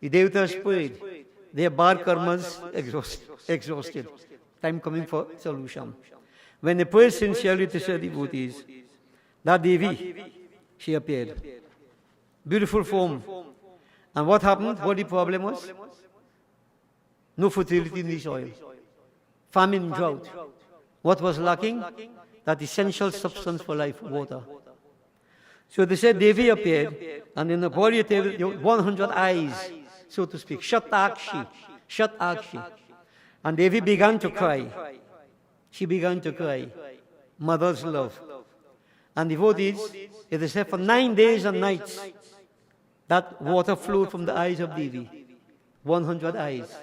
The Devatas prayed, their bad karmas exhausted. Time coming for solution. When they prayed sincerely to their devotees, that Devi, she appeared. Beautiful form. And what happened? What the problem was? No fertility in the soil. Famine, drought. What was lacking? That essential substance for life, water. So they said Devi appeared, and in the body there were 100 eyes, so to speak. Shatakshi. And Devi began to cry. She began to cry. Mother's love. And devotees, it is said for 9 days and nights, that water flowed from the eyes of Devi. 100 eyes.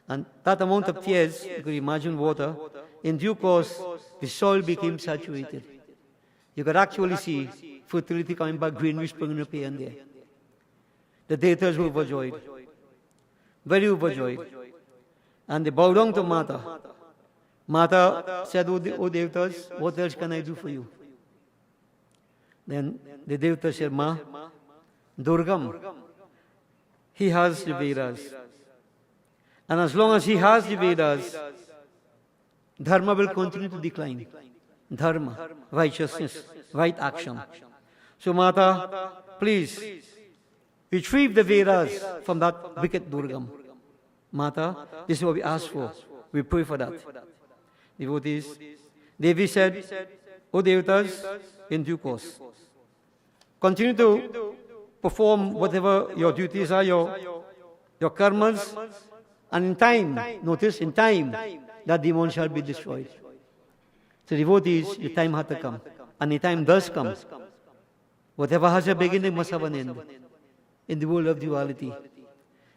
And that amount of tears, you could imagine water, in due course, the soil became saturated. You could actually see fertility coming back, greenery springing up here and there. The Devatas were overjoyed. Very overjoyed. And they bowed down to Mata. Mata said, "O Devatas, what else can I do for you?" Then the Devatas said, "Ma, Durgam, he has the Vedas. And as long as he has the Vedas, Dharma will continue to decline. Dharma, righteousness, right action. So Mata, please, retrieve the Vedas from that wicked Durgam. Mata, this is what we ask for. We pray for that." Devotees, Devi said, "O Devatas, in due course, continue to perform whatever your duties are, your karmas, and in time, notice, in time, that demon shall be destroyed." So devotees, the time had to come. And the time does come. Whatever has a beginning must have an end. In the world of duality.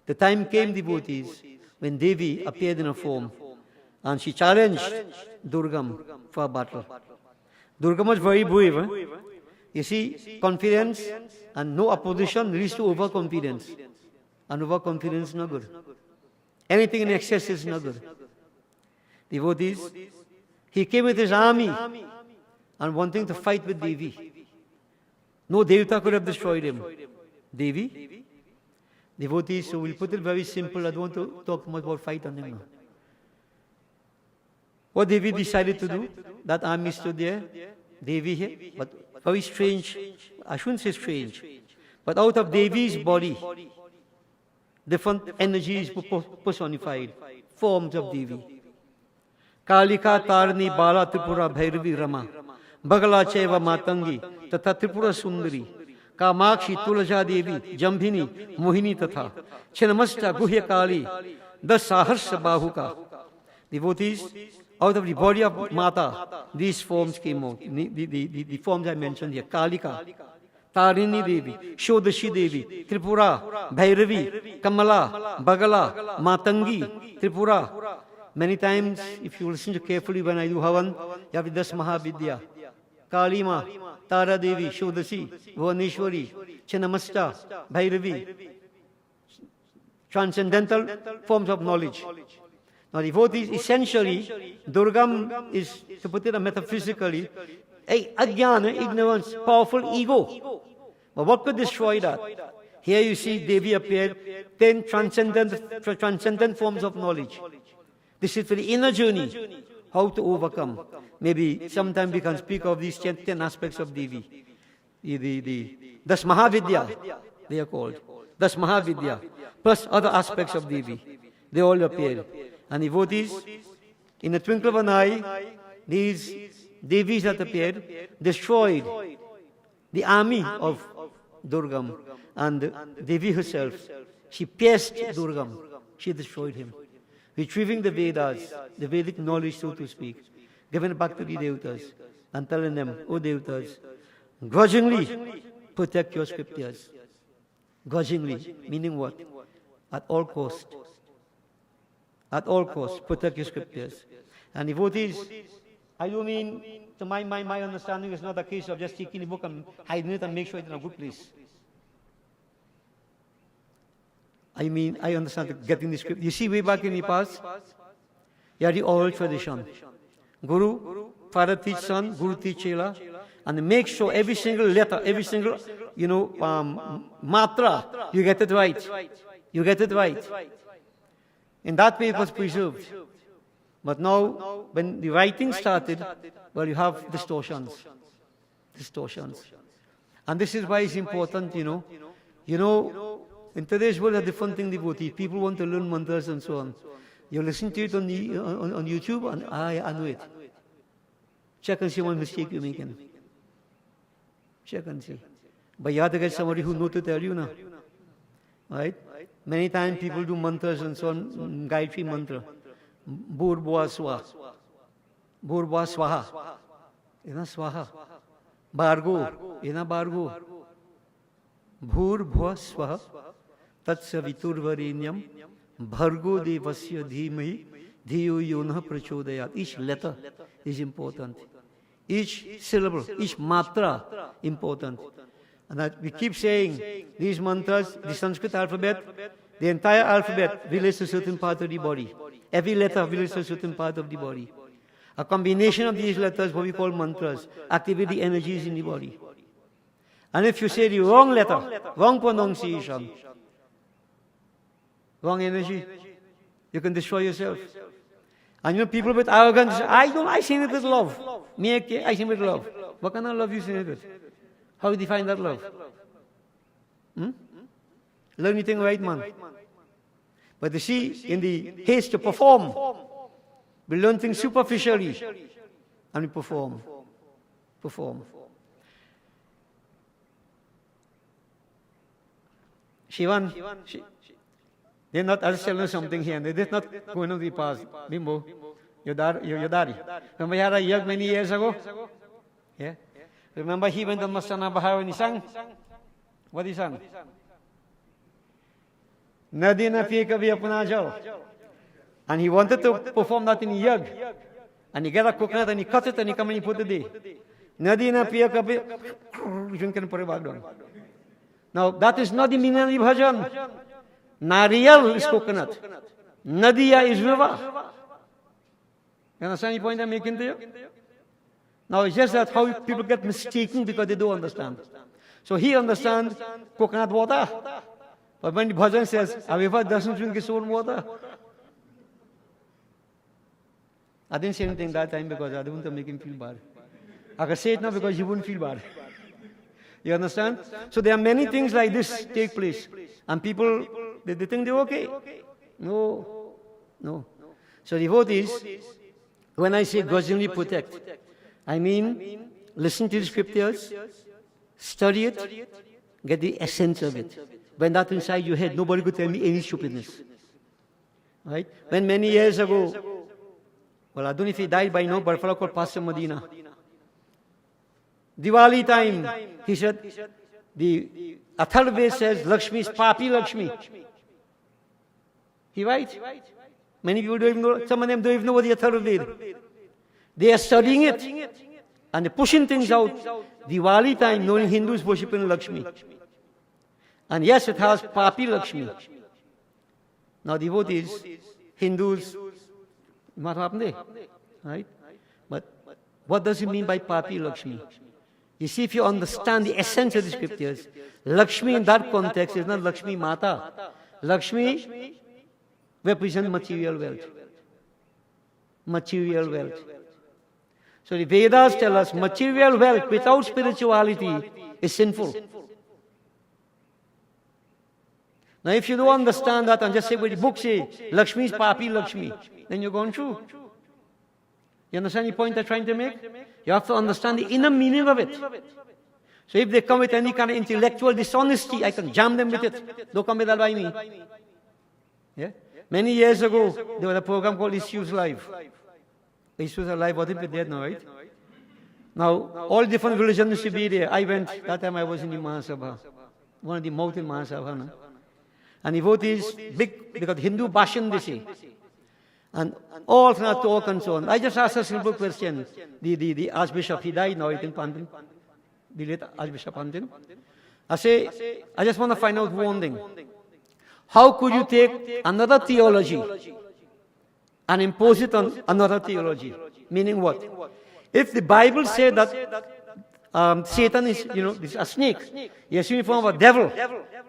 The time came, devotees, when Devi appeared in a form, and she challenged Durgam for a battle. Durgam was very brave. You see, confidence and no opposition leads to overconfidence. And overconfidence is not good. Anything in excess is not good. Devotees, he came with his army and wanting to fight with Devi. No Devata could have destroyed him. Devi? Devotees, so we'll put it very simple. I don't want to talk much about fight on him now. What Devi decided to do, that army stood there, Devi here, but very strange, I shouldn't say strange, but out of Devi's body, different energies were personified, forms of Devi. Kalika Tarni Bala Tripura Bhairavi Rama, Bagala Cheva Matangi, Tata Tripura Sundari, Kamakshi, Tulja देवी, जम्भिनी, मोहिनी तथा छिन्नमस्ता, गुह्य काली, 10 सहस्र बाहुका. Devotees, out of the body of Mata, these forms came out. The forms I mentioned here: Kalika, Tarini Devi, Shodashi Devi, Tripura, Bhairavi, Kamala, Bagala, Matangi, Tripura. Many times, if you listen to carefully when I do Havan, you have this Mahavidya. Kalima, Tara Devi, Shodashi, Bhuvaneshwari, Chinnamasta, Bhairavi. Transcendental forms of knowledge. Now, devotees, essentially, Durgam is, to put it metaphysically, ajnana, ignorance, powerful ego. But what could destroy that? Here you see Devi appeared, 10 transcendent forms of knowledge. This is for the inner journey, how to overcome. Maybe sometime we can speak of these 10 aspects of Devi. Das Mahavidya, they are called. Das Mahavidya, plus other aspects of Devi. They all appeared. And devotees, in the twinkle of an eye, these Devis that appeared destroyed the army of Durgam. And Devi herself, she pierced Durgam. She destroyed him. Retrieving the Vedas, the Vedic knowledge, so to speak, given back to the Devatas, and telling them, "O Devatas, grudgingly protect your scriptures." Grudgingly, meaning what? At all cost. At all costs, protect your scriptures. And devotees, I do mean, to my understanding is not a case of just taking the book and hiding it and make sure it's in a good place. I mean, I understand getting the script. You see, way back in the past, you had the oral tradition. Guru, father teach son, Guru teach Chela, and make sure every single letter, every single, matra, you get it right. You get it right. In that way it was preserved. But now, when the writing started, well, you have distortions. Distortions. And this is why it's important, in today's world, a different thing, devotees. People want to learn mantras and so on. You listen to it on YouTube, and I know it. Check and see what mistake you're making. Check and see. But you have to get somebody who knows to tell you now. Right? Many times people do mantras and so on, Gayatri mantra. Bhurvua Swaha. Bhurvua Swaha. Swaha. Bhargo. Bhargo. Bhurvua Swaha. Tatsaviturvarenyam. Bhargo devasya dhimahi. Dhiyo yonah prachodayat. Each letter is important. Each syllable, each matra important. And that we keep saying, these mantras, the Sanskrit alphabet, the entire alphabet relates to a certain part of the body. Every letter relates to a certain part of the body. A combination of these letters, what we call mantras, activate the energies in the body. And if you say the wrong letter, wrong pronunciation, wrong energy, you can destroy yourself. And people with arrogance, I sing it with love. I sing it with love. What kind of love you sing it with? How do you define that love? Learn anything right, man. But you see, in the haste to perform, we learn things superficially, and we perform. Shivan, they're not, I'll tell you something here, they're not going to the past. Bimbo, your daddy. Remember he had a yug many years ago? Yeah? Remember he went on Masana Bahar and he sang? What he sang? Nadi na piye kabhi apna jao. And he wanted to perform that in yug. And he got a coconut and he cut it and he come and he put it there. Nadi na piye kabhi, drinking pure bagdon. Now that is not the meaning of the bhajan. Nariyal is coconut. Nadiya is river. You understand the point I'm making to you? Now it's just that how people get mistaken because they don't understand. So he understands coconut water. But when the bhajan says, a river doesn't drink its own water. I didn't say anything that time because I didn't want to make him feel bad. I can say it now because he wouldn't feel bad. You understand? So there are many things like this take place. And people, they think they're okay. No. So devotees, when I say grudgingly protect, I mean listen to the scriptures, study it, get the essence of it. When that's inside your head, nobody could tell me any stupidness. Right? When many years ago, well, I don't know if he died by now, but a fellow called Pastor Medina. Diwali time, he said, the Atharva says Lakshmi is Papi Lakshmi. He right? Many people don't even know, some of them don't even know what the Atharva is. They are studying it and they're pushing things out. Diwali time, knowing Hindus worshipping Lakshmi. And yes, it has Papi Lakshmi. Now devotees, Hindus, what happened there? Right? But what does it mean by Papi Lakshmi? You see, if you understand the essence of the scriptures, Lakshmi in that context is not Lakshmi Mata. Lakshmi represents material wealth. Material wealth. So the Vedas tell us material wealth without spirituality is sinful. Now if you don't understand that and just say what the book says, Lakshmi is Papi Lakshmi, then you're going through. You understand the point I'm trying to make? You have to understand the inner meaning of it. So if they come with any kind of intellectual dishonesty, I can jam them with it. Don't come with that by me. Yeah? Many years ago, there was a program called Issues Live. Issues are live, what if they're dead now, right? Now, all different religions used to be there. I went, that time I was in the Mahasabha, one of the mountain Mahasabha. No? And the vote is big, because Hindu Bhashan they say. And all kind of talk and so on. I just asked a simple question. The Archbishop, he died now, I think, Pandin. The late Archbishop Pandin. I say, I just want to find out one thing. How could you take another theology and impose it on another theology? Meaning what? If the Bible said that Satan is, is a snake, he assumed the form of a devil.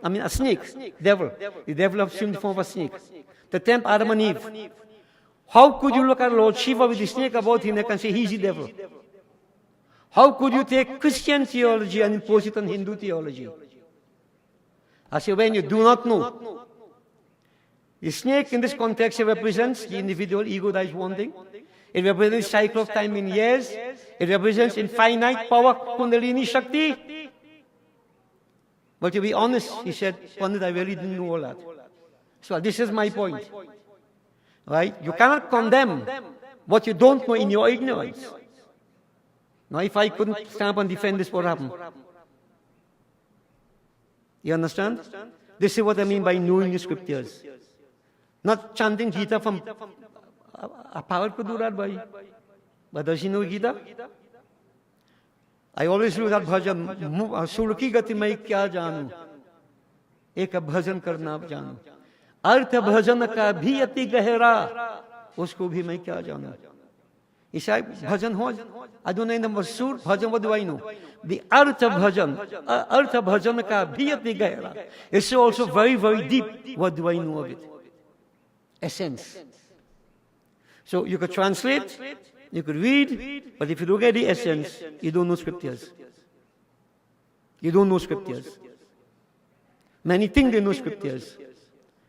I mean, a snake, devil. The devil assumed the form of a snake to tempt Adam and Eve. How could you look at Lord Shiva with the snake about him and say he's the devil? How could you take Christian theology and impose it on Hindu theology? I say, when you do not know. The snake in this context represents the individual ego, that is one thing. It represents cycle of time in years. It represents infinite power, Kundalini Shakti. But to be honest, he said, Pandit, I really didn't know all that. So this is my point. Right? You cannot condemn what you don't know in your ignorance. Now, if I couldn't stand up and defend this, what happened? You understand? This is what I mean by knowing the scriptures. Not chanting Gita from... A power could do that, boy. But does he know Gita? I always do that bhajan. Surki gati mai kya janu. Ek bhajan karna janu. अर्थ भजन का भी अति गहरा उसको भी मैं क्या जानूं. ईसा भजन हो I don't know the sur bhajan, what do I know? The artha bhajan ka bhi ati gehra. It's also very, very deep. What do I know of it? Essence. So you could translate, you could read, but if you don't get the essence, you don't know scriptures. You don't know scriptures. Many think they know scriptures.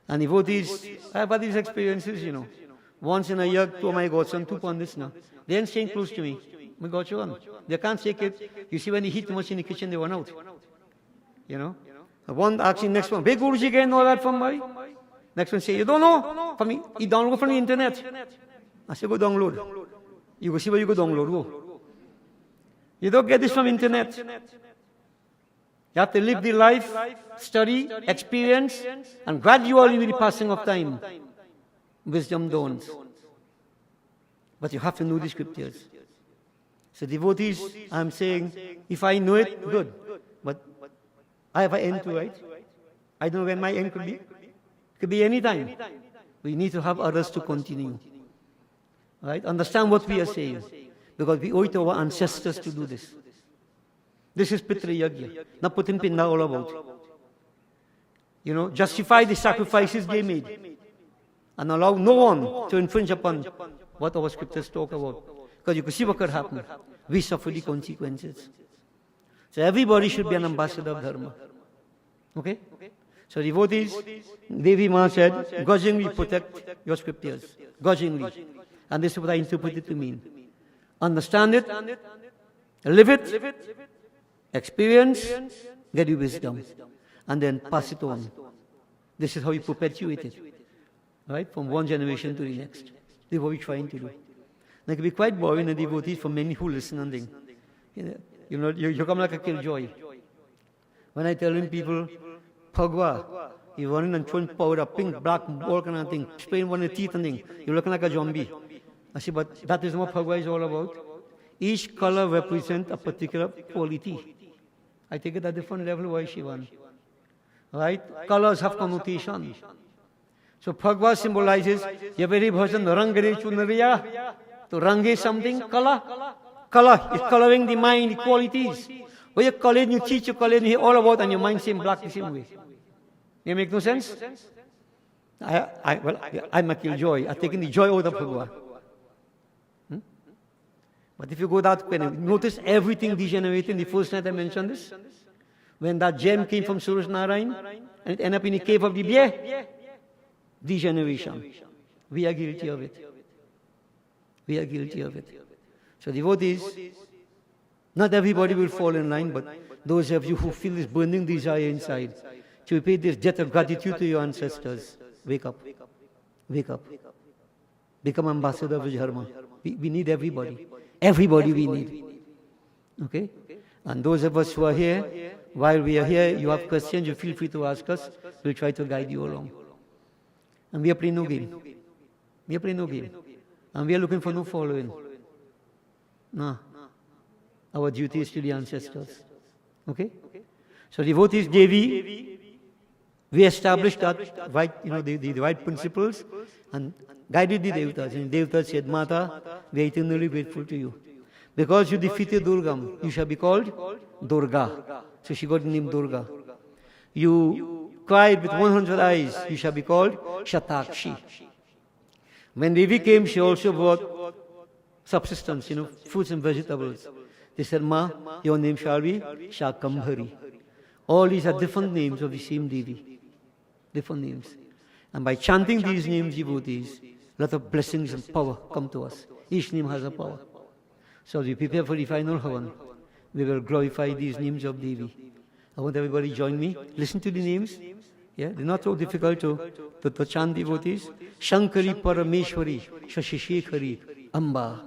And devotees, I have had these experiences, Once in a year, oh my God, son, 2 pound this now. They ain't staying close to me. My God, you they can't take it. You see, when they heat too much in the kitchen, they run out. One asking next one, big Guruji getting all that from me? Next one say, you don't know? From me, you download from the internet. I say, go download. You go see where you go download. Go. You don't get this from internet. You have to live the life, study, experience, and gradually with the passing of time, wisdom dawns. But you have to know the scriptures. So devotees, I'm saying, if I know it, good. But I have an end to it. I don't know when my end could be. It could be any time. We need to have others to continue. Right? Understand what we are saying. Because we owe it to our ancestors to do this. This is Pitra Yagya. Not putting pinna all about. Justify the sacrifices they made. And allow no one to infringe upon what our scriptures talk about. Because you can see what could happen. We suffer the consequences. So everybody should be an ambassador of Dharma. Okay? So devotees, Devi Ma said, grudgingly protect your scriptures. Grudgingly. And this is what I interpret it to mean. Understand it, live it, experience, get you wisdom, and then pass it on. This is how you perpetuate it, right? From one generation to the next. This is what we're trying to do. Now, it can be quite boring and devotees for many who listen and think, you come like a killjoy. When I tell people, Phagwa, you're running and throwing powder, pink, black, all kind of thing, spraying one of the teeth and thing, you're looking like a zombie. I say, but that is what Phagwa is all about. Each color represents a particular quality. I take it at a different level, why Shivan? Right? Colors have connotation. So Phagwa symbolizes, your very person, Rangare Chunariya, to Rang is something, color. Color is coloring the mind, the qualities. When you college, you teach your college, you hear all about, and your mind same black the same way. You make no sense? I'm a killjoy. I've taken the joy out of Phagwa. But if you go that way, notice everything degenerating. The first night I mentioned this, when that gem came from Suraj Narayan and it ended up in the cave of the bear, degeneration. We are guilty of it. We are guilty of it. So devotees, not everybody will fall in line, but those of you who feel this burning desire inside, to pay this debt of gratitude to your ancestors, wake up. Wake up. Become ambassador of Dharma. We need everybody. Everybody we need. Okay? And those of us who are here, while we are here, you have questions, you feel free to ask us. We'll try to guide you along. And we are playing no game. We are playing no game. And we are looking for no following. No. Our duty is to the ancestors. Okay? So devotees, Devi, we established that right, the right principles and guided the Devatas. And the Devatas said, Mata, we are eternally grateful to you. Because you defeated Durgam, you shall be called Durga. So she got the name Durga. You cried with 100 eyes, you shall be called Shatakshi. When Devi came, she also brought subsistence, fruits and vegetables. They said, Ma, your name shall be Shakambhari. All these are different names of the same Devi. Different names. And by chanting these names, devotees, a lot of blessings and power come to us. Each name has a power. So as we prepare for the final Havan, we will glorify these names of Devi. I want everybody to join me. Listen to the names. Yeah, they're not so difficult to chant, devotees. Shankari Parameshwari Shashishekari Amba.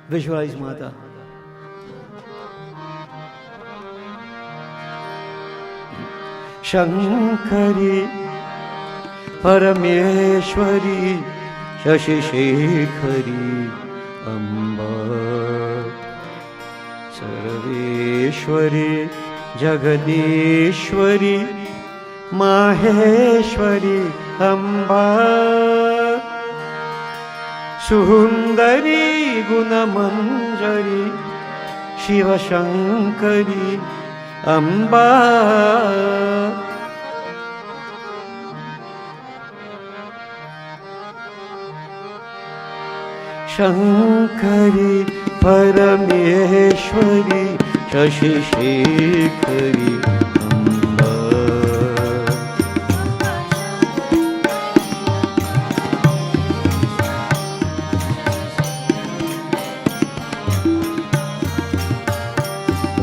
Visualize Mata. Shankari Parameshwari Shashishekari Amba Sarveshwari Jagadeshwari Maheshwari Amba Sundari Gunamanjari Shiva Shankari Amba Shankari Parameshwari Shashishekari Amba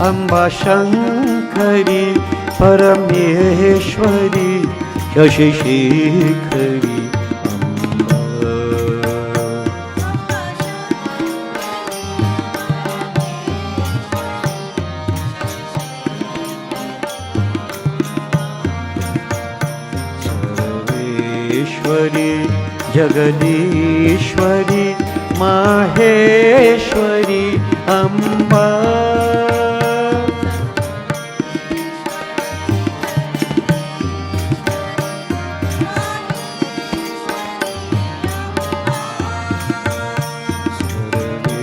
Amba Shankari Parameshwari Shashishekari Jagadishwari Maheshwari Amba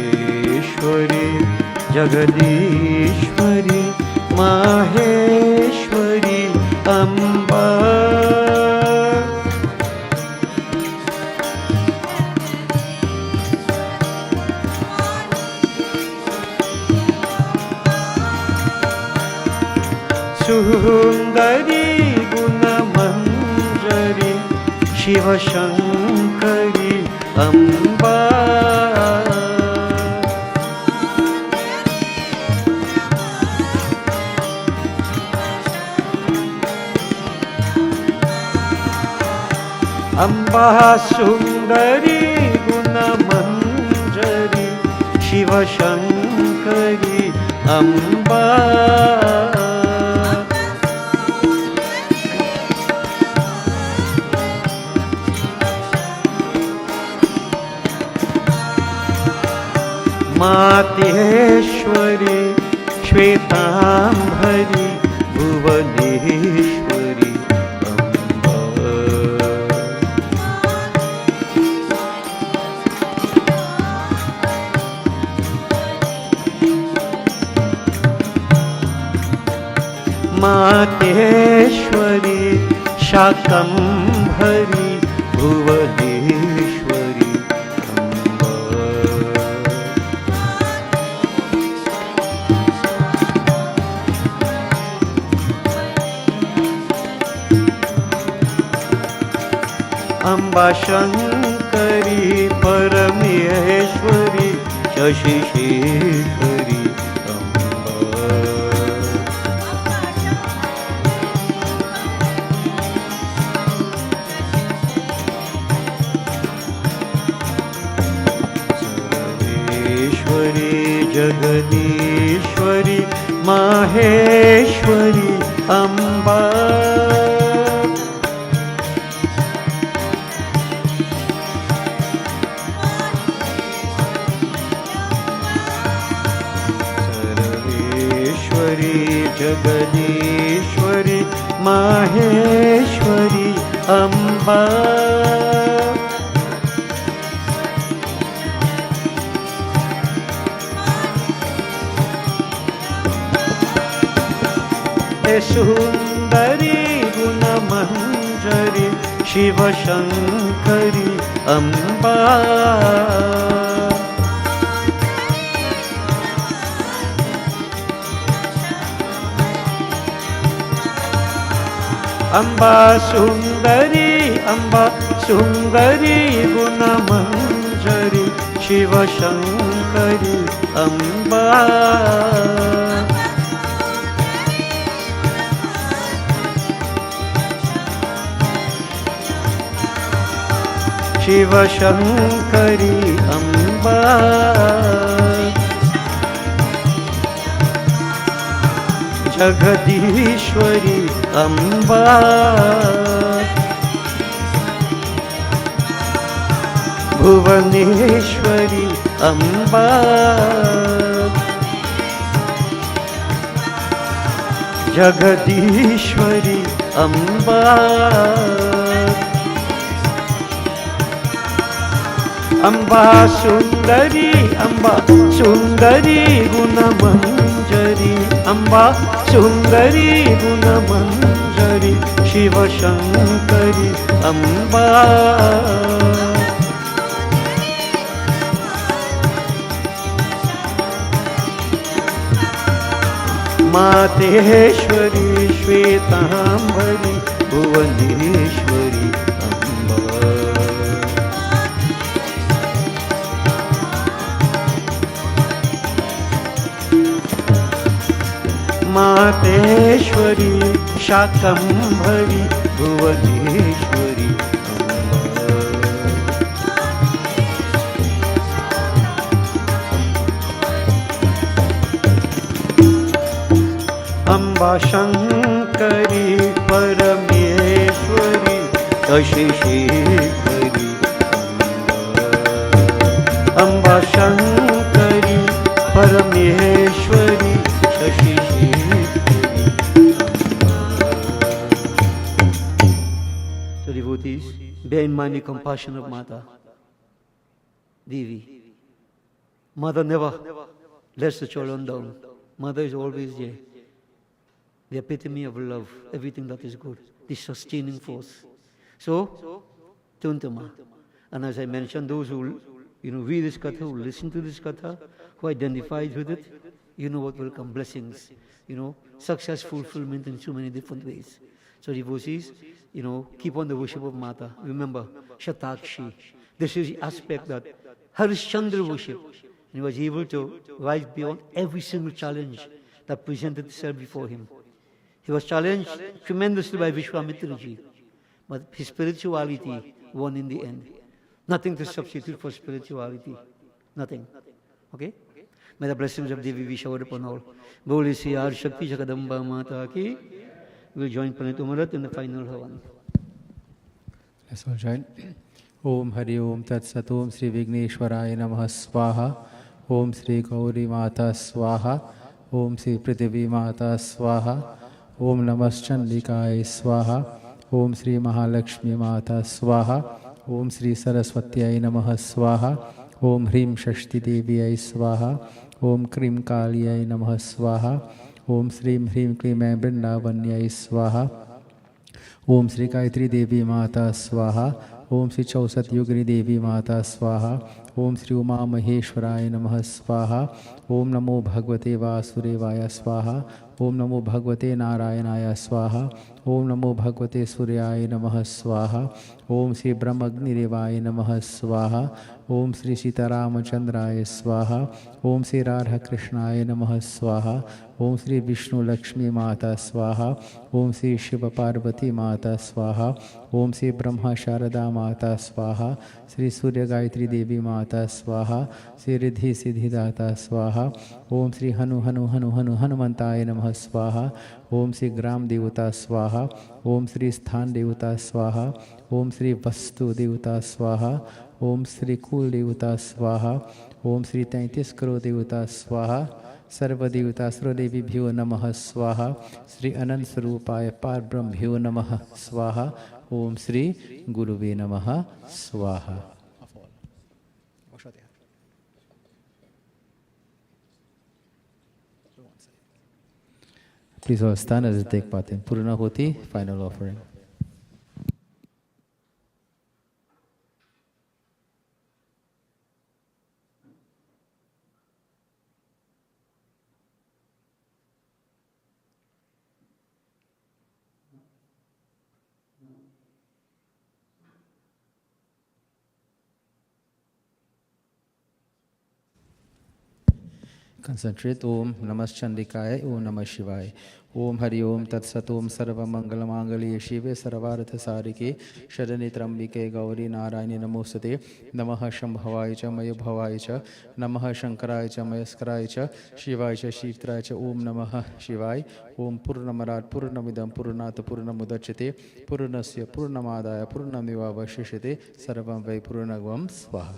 Sarveshwari Jagadishwari Maheshwari Amba Sundari Gunamanjari Shiva Shankari Amba Amba Sundari गुणमंजरी Shivshankari Amba Mateshwari श्वेतांबरी Bhuvaneshwari Amba Mateshwari Shakambhari Bhuvaneshwari Amba Shankari Parmeshwari शशिशेखरी Sarveshwari Jagadishwari Maheshwari Amba Jagadishwari Maheshwari Amba Sundari गुणमंजरी Shivshankari Amba Amba Sundari गुणमंजरी Shivshankari Amba Shivshankari Amba Jagadishwari Amba Bhuvaneshwari Amba Jagadishwari Amba Amba Sundari गुणमंजरी Amba Sundari गुणमंजरी Shivshankari Amba Mateshwari श्वेतांबरी Bhuvaneshwari Amba Mateshwari Shakambhari Bhuvaneshwari Amba Shankari Parmeshwari शशिशेखरी Amba Shankari Parmeshwari शशिशेखरी. So devotees, bear in mind the compassion of Mata Devi. Mother never lets the children down. Mother is always there. The epitome of love, everything that is good, the sustaining force. So, turn to Ma. And as I mentioned, those who read this katha, who listen to this katha, who identified with it, you know what will come, blessings, success, fulfillment in so many different ways. So devotees, keep on the worship of Mata. Remember, Shatakshi. This is the aspect that Harishchandra worship. And he was able to rise beyond every single challenge that presented itself before him. He was challenged tremendously by Vishwamitraji. but his spirituality won in the end. Nothing to substitute for spirituality. Nothing. Okay? May the blessings of Devi be showered upon all. Boli Siyar Shakti Jagadamba Mata Ki. We'll join Panitumarat in the final Havan. Let's all join. Om Hari Om Tat Sat Om Sri Vigneshwaraya Namah Swaha. Om Sri Gauri Mata Swaha. Om Sri Prithvi Mata Swaha. Om Namas Chandikaya Swaha. Om Sri Mahalakshmi Mata Swaha. Om Sri Saraswatyai Namah Swaha. Om Hrim Shashti Deviyai Swaha. Om Krim Kaliyai Namah Swaha. Om Srim Hrim Klim Vrindavanyai Swaha. Om Sri Gayatri Devi Mata Swaha. Om Sri Chausat Yogini Devi Mata Swaha. Om Sri Uma Maheshwaraya Namah Swaha. Om Namo Bhagavate Vasudevaya Swaha. Om Namo Bhagavate Narayanaya Swaha. Om Namo Bhagavate Suryaya Namah Swaha. Om Sri Brahmagni Devaya Namah Swaha. Om Sri Sitaramachandraya Swaha. Om Sri Radha Krishnaya Namah Swaha. Om Sri Vishnu Lakshmi Mata Swaha. Om Sri Shiva Parvati Mata Swaha. Om Sri Brahma Sharada Mata Swaha. Sri Surya Gayatri Devi Mata Swaha. Sri Riddhi Siddhidata Swaha. Om Sri Hanu Hanu Hanu Hanu Hanumantaya Namah Swaha. Om Sri Gram Devata Swaha. Om Sri Sthan Devata Swaha. Om Sri Vastu Devata Swaha. Om Sri Kul Devata Swaha. Om Sri 33 Crore Devata Swaha. Sarva Devata Srodevi Bhyo Namah Swaha. Sri Anand Sarupaya Parbrahm Bhyo Namah Swaha. Om Sri Guruve Namah Swaha. Please all stand as we take part in Purnahoti, final offering. Concentrate. Om Namas Chandikaya. Om Namah Shivaya. Om Hari Om Tat Sat Om Sarva Mangala Mangali Shive Sarvartha Sarike Sharani Trambike Gauri Narayani Namostate Namaha Shambhavaya Cha Maya Bhavaya Cha Namaha Shankaraya Cha Mayaskaraya Cha Shivaya Cha Shivtraya Cha Om Namaha Shivaya. Om Purnamarat Purnamidam Purnata Purnamudachate Purnasya Purnamadaya Purnamiva Vashishate Sarvam Vai Purnagvam Swaha.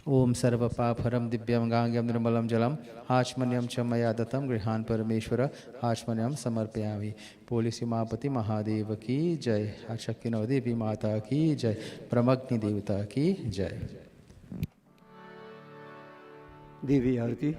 Om Sarva Papharam Divyam Gangyam Nirmalam Jalam Hachmanyam Chamaya Datam Grihan Parameshwara Hachmanyam Samarpayami. Polisi Mapati Mahadeva Ki Jai. Hachakino Devi Mata Ki Jai. Brahmagni Devata Ki Jai. Devi Arati.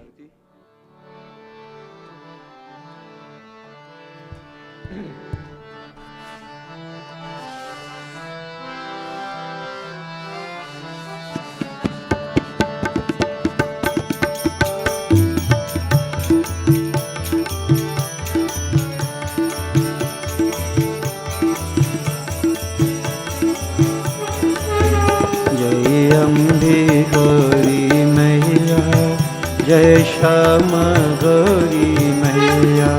Ambe Gauri मैया जय श्यामा गौरी मैया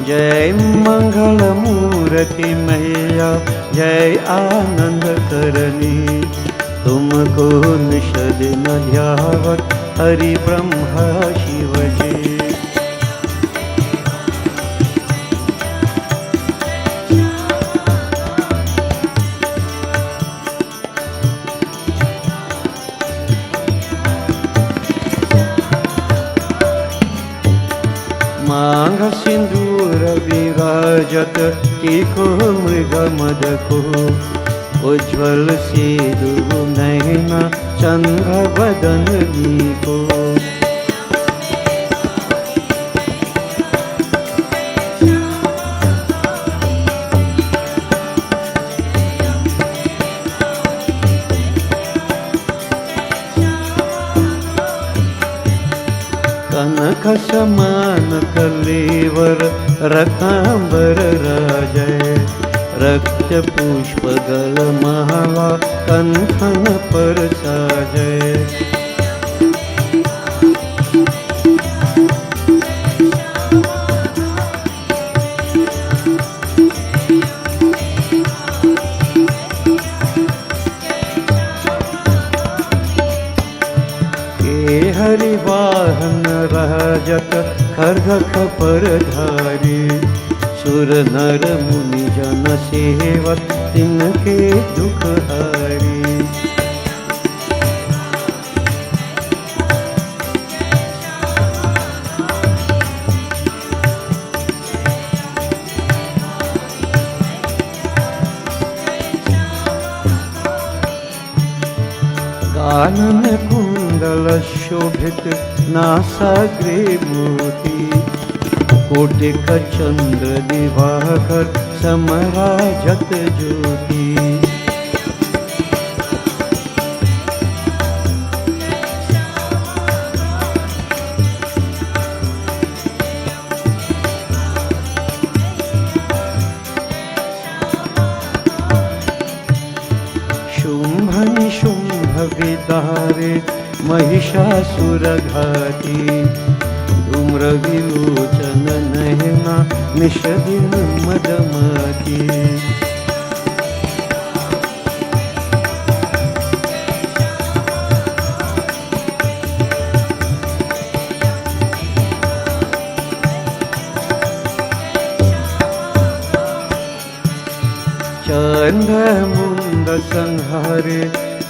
जय मंगल मूर्ति मैया जय आनंद करनी तुमको निषद न ध्यावत हरि ब्रह्मा शिव जी मांग सिंदूर विराजत टीको मृग मदको उज्ज्वल सिंदूर नैना चंद्र बदन को कनक समान कलेवर रतांबर राजय रक्त पुष्प गल माला कंठन पर साजे। हरिवाहन राजत खर्ग खपर धारी, सुर नर मुनि जन सेवक तिनके दुख हारी। कानन कुंडल शोभित नासाग्रे मोती, कोटिक चंद्र दिवाकर समराजत ज्योति। शुंभ निशुंभ विदारे महिषासुर घाती, धूम्र विलोचन नयना निषदिन मदमती। चंद्र मुंद संहारे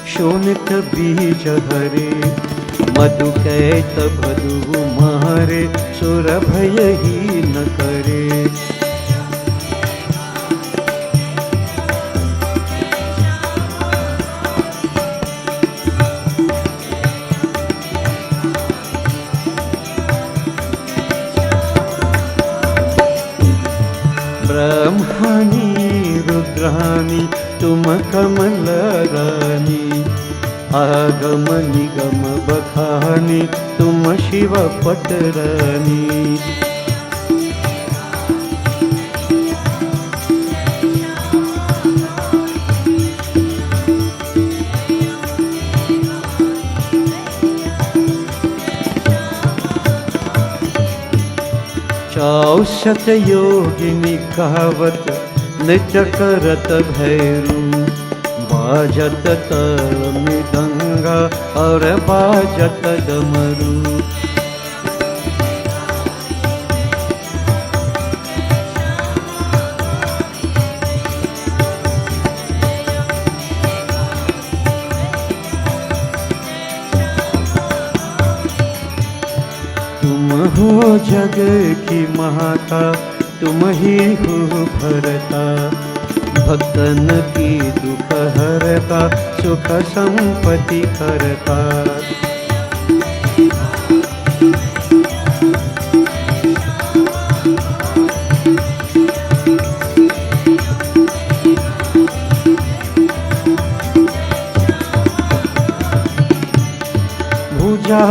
शोणित बीज हरे, मधु कैत भदु मारे सुर भय ही न करे। ब्रह्माणी रुद्राणी तुम कमल रानी, आगम निगम बखानी तुम शिव पटरानी। चौसत योगिनी कहावत नृत्य करत भैरू, बाजत ताल मृदंगा और बाजत डमरू। तुम हो जग की माता, तुम ही हो भरता, भक्तन की दुख हरता, सुख संपत्ति करता।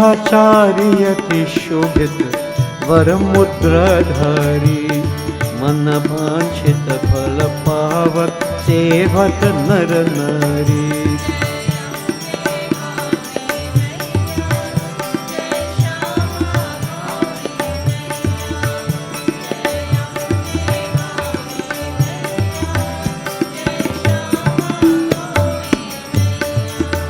भुजाचार्यति शोभित वर मुद्राधारी, मन वांछित फल पावत सेवत नर नारी।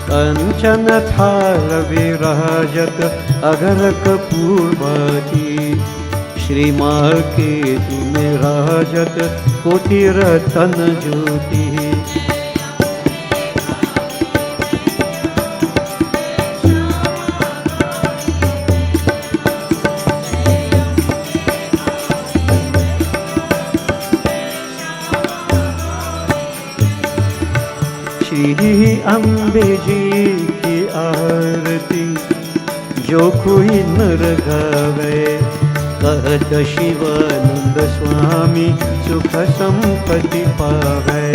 कंचन थाल विराजत अगर कपूरबाती, श्रीमाल के तुम राजत कोटि रतन ज्योति। श्री अम्बे जी की आरती जो कोई नर गावे, कहत शिवानंद स्वामी सुख संपत्ति पावे।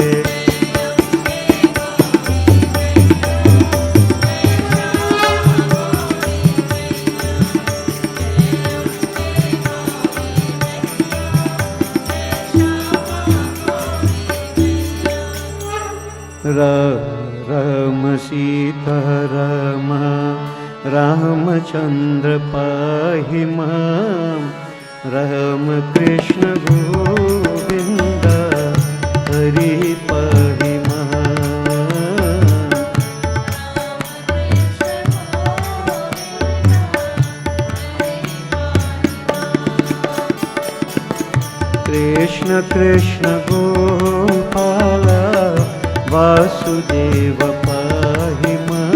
राम सीता राम रामचंद्र पाहि मां राम कृष्ण गोविंद हरि पाहि मां कृष्ण कृष्ण गोपाल वासुदेव पाहि मां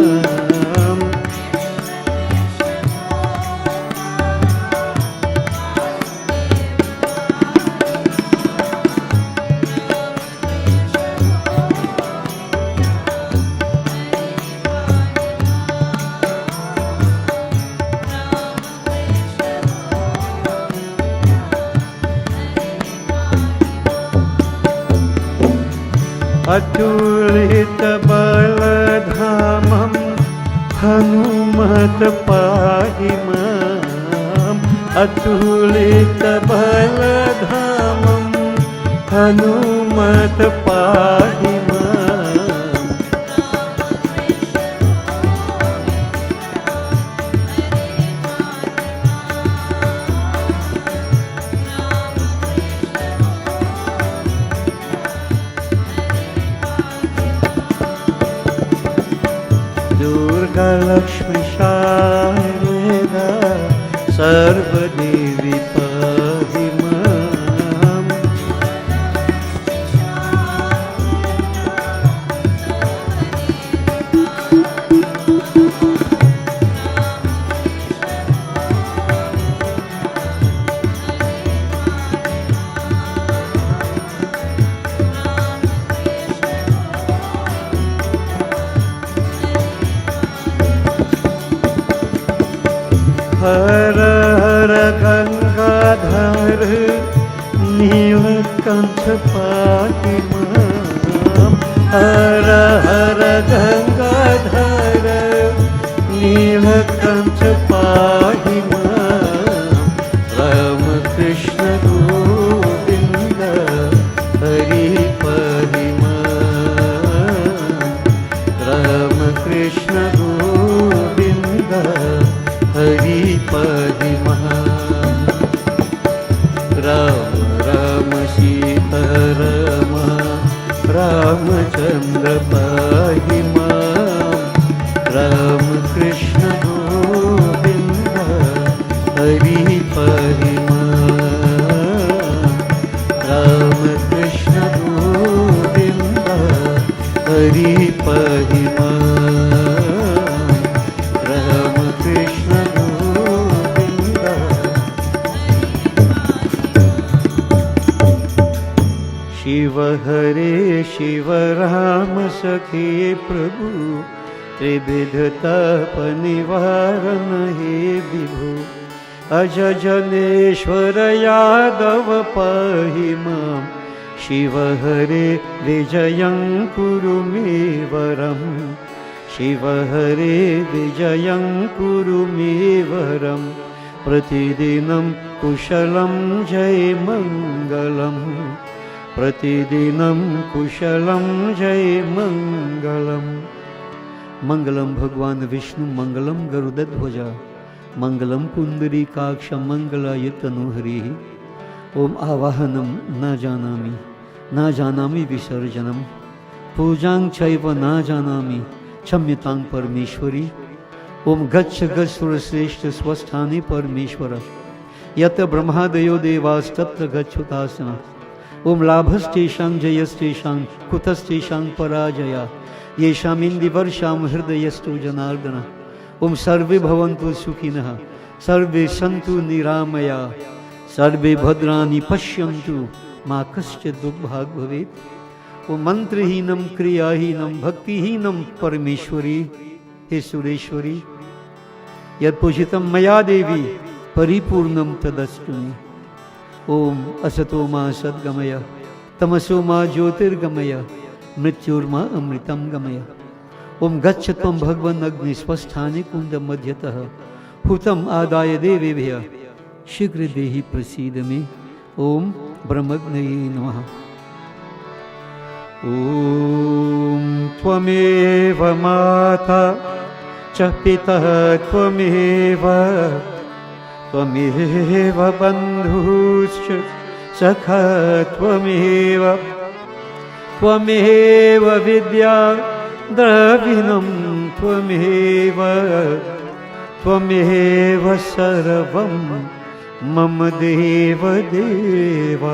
अतुलित बलधामं हनुमत पाहि मां अतुलित बलधामं हनुमत पाहि मां लक्ष्मी शारदा सर्वदेवी पाहि मां हर हर गंगाधर नीलकंठ पाहि मां हर हर गंगाधर नीलकंठ पाहि मां राम कृष्ण गोविंद हरि पाहि मां राम कृष्ण गोविंद हरि पाहि मां राम राम सीता राम रामचंद्र पाहि मां राम कृष्ण गोविंद हरि पाहि मां राम कृष्ण गोविंद हरि पाहि मां राम कृष्ण शिव हरे शिव राम सखे प्रभु त्रिविधताप निवारण हे विभु अज जनेश्वर यादव पाहि मां शिव हरे विजयं कुरु मे वरम् शिव हरे विजयं कुरु मे वरम् प्रतिदिनं कुशलं जय मङ्गलम् प्रतिदिनं कुशलं जय मङ्गलम् मंगलम भगवान विष्णु मंगलम गरुड़ध्वज मंगलम पुंडरीकाक्ष मंगलायतनुहरि ओम आवाहनम न जानामि विसर्जनम पूजां चैव न जानामि क्षम्यतां परमेश्वरी ओम गच्छ गच्छुरश्रेष्ठ स्वस्थाने परमेश्वर यत ब्रह्मादयो देवास्तत्र गच्छुतासना ओम लाभस्तेषां जयस्तेषां कुतस्तेषां पराजया येषामिन्दिवर्षां हृदयस्तु जनार्दन ओम सर्वे भवन्तु सुखिनः सर्वे सन्तु निरामया सर्वे भद्राणि पश्यन्तु मा कश्चित् दुर्भाग् भवेत् ओम मंत्रहीनं क्रियाहीनं भक्तिहीनं परमेश्वरी हे सुरेश्वरी यत्पूजितं मया देवी परिपूर्णं तदस्तु मे ओम असतो मा सद्गमय तमसो मा ज्योतिर्गमय मृत्युर्मा अमृतं गमय ओम गच्छ त्वं भगवन् अग्निस्वस्थाने कुंड मध्यतः हुतम् आदाय देवेभ्यः शीघ्र देहि प्रसीद मे ओम ब्रह्मग्नये नमः ॐ त्वमेव माता च पिता त्वमेव त्वमेव बन्धुश्च सखा त्वमेव त्वमेव विद्या द्रविणं त्वमेव त्वमेव सर्वं मम देव देव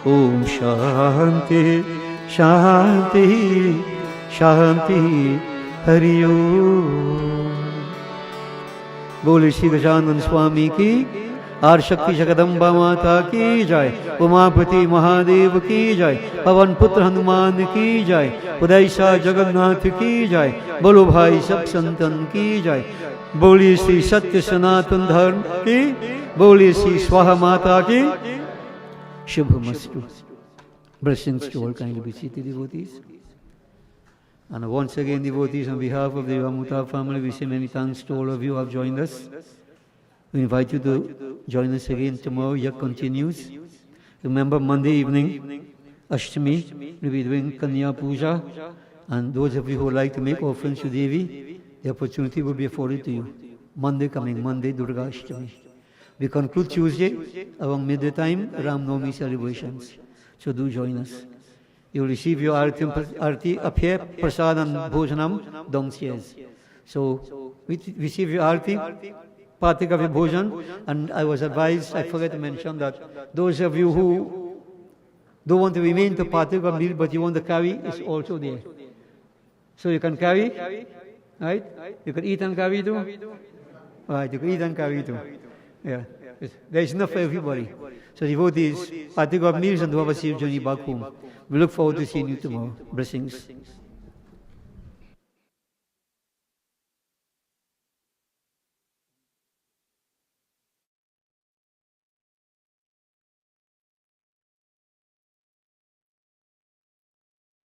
ॐ शान्ति शान्ति शान्ति हरि ओम। बोले श्री गजानन स्वामी की, आदिशक्ति जगदम्बा माता की जय, उमापति महादेव की जय, पवन पुत्र हनुमान की जय, उदयसा जगन्नाथ की जय, बोलो भाई सब संतन की जय, बोली श्री सत्य सनातन धर्म की, बोली श्री स्वाहा माता की। शुभमस्तु। Blessings to all kindly be seated devotees. And once again, devotees, on behalf of the Ramoutar family, we say many thanks to all of you who have joined us. We invite you to join us again tomorrow. Yet continues. Remember, Monday evening, Ashtami, we'll be doing Kanya Puja. And those of you who would like to make offerings to Devi, the opportunity will be afforded to you. Monday coming, Monday, Durga Ashtami. We conclude Tuesday around midday time, Ram Navami celebrations. So do join us. You will receive your arti up here, prasad and bhojanam downstairs. So receive your arti, partik of your bhojan, and I was advised, I forgot to mention that those of you who don't want to remain to partik of meal but you want to carry, is also there. So you can carry, right? You can eat and carry too. Right, you can eat and carry too. Yeah, there is enough for everybody. So devotees, partik of meals and do have a safe journey back home. We look forward to seeing you tomorrow. Blessings.